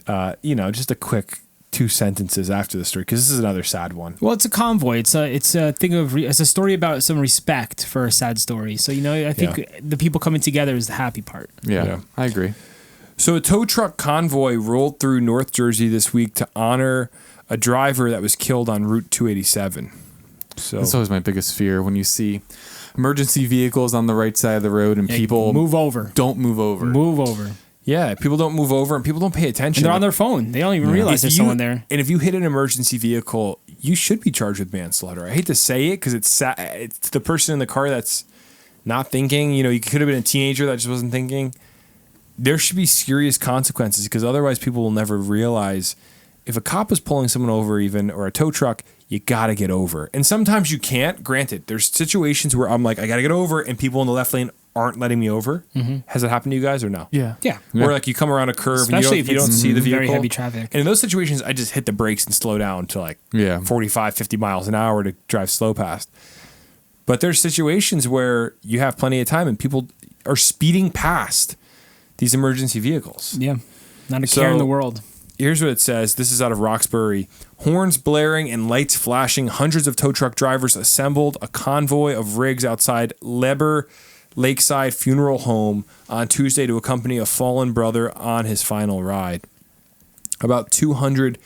Just a quick 2 sentences after the story, because this is another sad one. Well, it's a convoy. It's a thing of it's a story about some respect for a sad story. So I think the people coming together is the happy part. Yeah, I agree. So a tow truck convoy rolled through North Jersey this week to honor a driver that was killed on Route 287. So that's always my biggest fear when you see emergency vehicles on the right side of the road and people move over. Don't move over. Move over. Yeah, people don't move over and people don't pay attention. And they're on their phone. They don't even realize there's someone there. And if you hit an emergency vehicle, you should be charged with manslaughter. I hate to say it because it's the person in the car that's not thinking. You could have been a teenager that just wasn't thinking. There should be serious consequences because otherwise people will never realize if a cop is pulling someone over or a tow truck, you got to get over. And sometimes you can't. Granted, there's situations where I'm like, I got to get over and people in the left lane aren't letting me over. Mm-hmm. Has it happened to you guys or no? Yeah. Where like you come around a curve especially and you don't see the vehicle. Very heavy traffic. And in those situations, I just hit the brakes and slow down to 45, 50 miles an hour to drive slow past. But there's situations where you have plenty of time and people are speeding past these emergency vehicles. Yeah. Not a care in the world. Here's what it says. This is out of Roxbury. Horns blaring and lights flashing. Hundreds of tow truck drivers assembled a convoy of rigs outside Lakeside Funeral Home on Tuesday to accompany a fallen brother on his final ride. About 200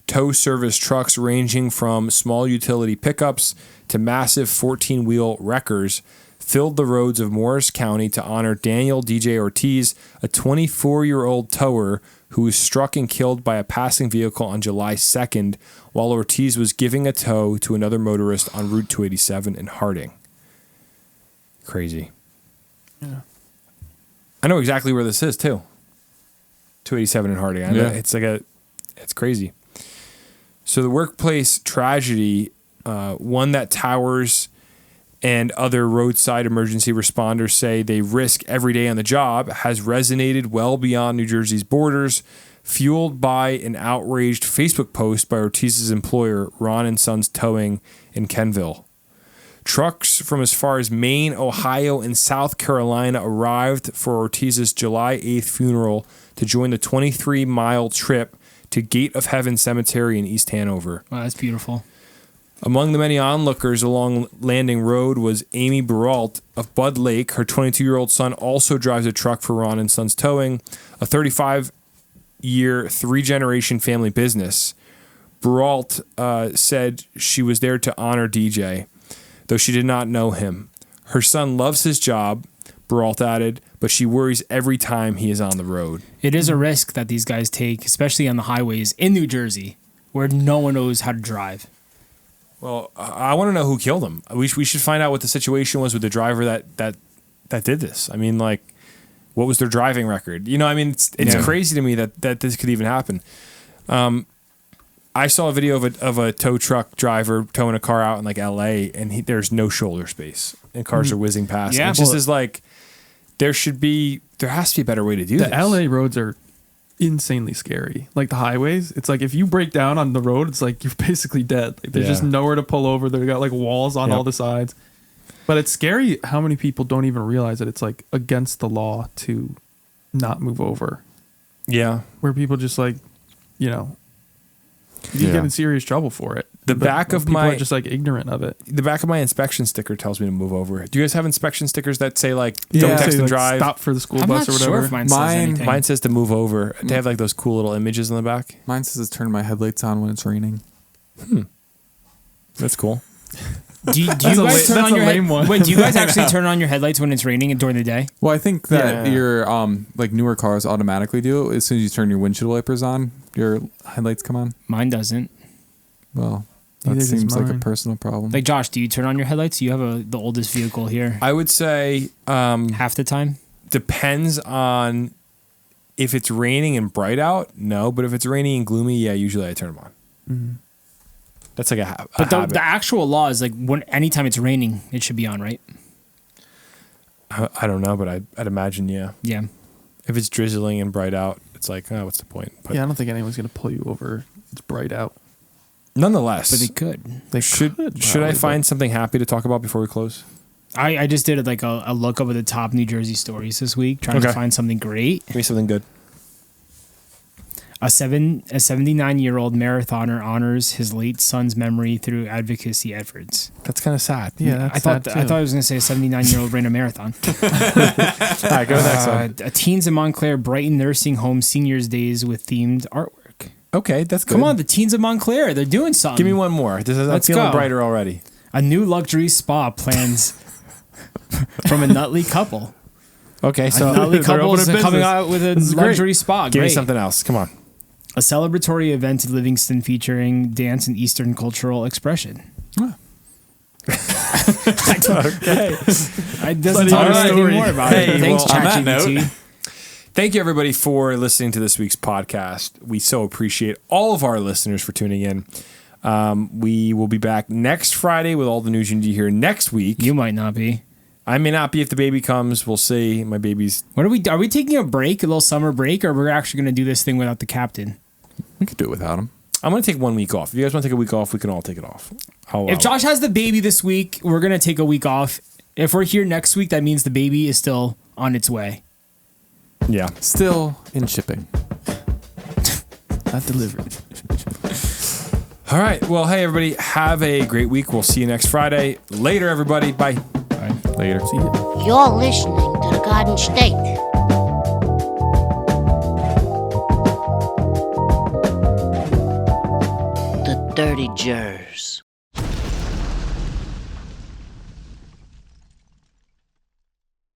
tow service trucks ranging from small utility pickups to massive 14-wheel wreckers filled the roads of Morris County to honor Daniel DJ Ortiz, a 24-year-old tower who was struck and killed by a passing vehicle on July 2nd while Ortiz was giving a tow to another motorist on Route 287 in Harding. Crazy. Yeah. I know exactly where this is, too. 287 in Harding. I know it's crazy. So the workplace tragedy, one that towers and other roadside emergency responders say they risk every day on the job, has resonated well beyond New Jersey's borders, fueled by an outraged Facebook post by Ortiz's employer, Ron & Sons Towing in Kenville. Trucks from as far as Maine, Ohio, and South Carolina arrived for Ortiz's July 8th funeral to join the 23-mile trip to Gate of Heaven Cemetery in East Hanover. Wow, that's beautiful. Among the many onlookers along Landing Road was Amy Baralt of Bud Lake. Her 22-year-old son also drives a truck for Ron & Sons Towing, a 35-year, three-generation family business. Baralt said she was there to honor DJ, though she did not know him. Her son loves his job, Baralt added, but she worries every time he is on the road. It is a risk that these guys take, especially on the highways in New Jersey, where no one knows how to drive. Well, I want to know who killed him. We should find out what the situation was with the driver that did this. I mean, like, what was their driving record? You know, I mean, it's crazy to me that this could even happen. I saw a video of a tow truck driver towing a car out in like L.A. and there's no shoulder space and cars are whizzing past. Yeah, it just is like there has to be a better way to do this. The L.A. roads are insanely scary. Like the highways, it's like if you break down on the road, it's like you're basically dead. Like there's just nowhere to pull over. They've got like walls on all the sides. But it's scary how many people don't even realize that it's like against the law to not move over. Yeah. Where people just like, you know, you get in serious trouble for it. The back of people my are just like ignorant of it. The back of my inspection sticker tells me to move over. Do you guys have inspection stickers that say like don't text and like, drive? Stop for the school I'm bus not or whatever. sure if mine says anything. Mine says to move over. They have like those cool little images in the back. Mine says to turn my headlights on when it's raining. That's cool. Do you guys turn on your Wait, do you guys actually turn on your headlights when it's raining and during the day? Well, I think that your like newer cars automatically do it. As soon as you turn your windshield wipers on, your headlights come on. Mine doesn't. Well, that Neither does seems like a mine. personal problem. Like Josh, do you turn on your headlights? You have the oldest vehicle here. I would say Half the time. depends on if it's raining and bright out. No, but if it's raining and gloomy, yeah, usually I turn them on. Mm-hmm. That's like a habit. But the actual law is like anytime it's raining, it should be on, right? I don't know, but I'd imagine yeah. Yeah. If it's drizzling and bright out, it's like, oh, what's the point? But Yeah, I don't think anyone's gonna pull you over. It's bright out. nonetheless, But they could. They should I find something happy to talk about before we close? I just did like a look up at the top New Jersey stories this week, trying to find something great. Give me something good. A 79-year-old marathoner honors his late son's memory through advocacy efforts. That's kind of sad. Yeah, that's I thought sad, too. I thought I was going to say a 79-year-old ran a marathon. All right, go to the next one. A teens in Montclair brighten nursing home seniors' days with themed artwork. Okay, that's good. Come on, the teens of Montclair, they're doing something. Give me one more. I'm Let's feeling go. brighter already. A new luxury spa plans from a Nutley couple. Okay, so A Nutley They're couple is opening a coming business. out with a This is great. luxury spa. give me Great. something else. Come on. A celebratory event in Livingston featuring dance and Eastern cultural expression. Okay. I doesn't tell us anything more about it. Thanks, well, on that ChatGPT. Thank you, everybody, for listening to this week's podcast. We so appreciate all of our listeners for tuning in. We will be back next Friday with all the news you need to hear next week. You might not be. I may not be if the baby comes. We'll see. My baby's... What are we taking a break, a little summer break, or we're actually going to do this thing without the captain? We could do it without him. I'm going to take 1 week off. If you guys want to take a week off, we can all take it off. If Josh has the baby this week, we're going to take a week off. If we're here next week, that means the baby is still on its way. Yeah. Still in shipping. Not delivered. All right. Well, hey, everybody. Have a great week. We'll see you next Friday. Later, everybody. Bye. Bye. Later. See ya. You're listening to the Garden State. The Dirty Jers.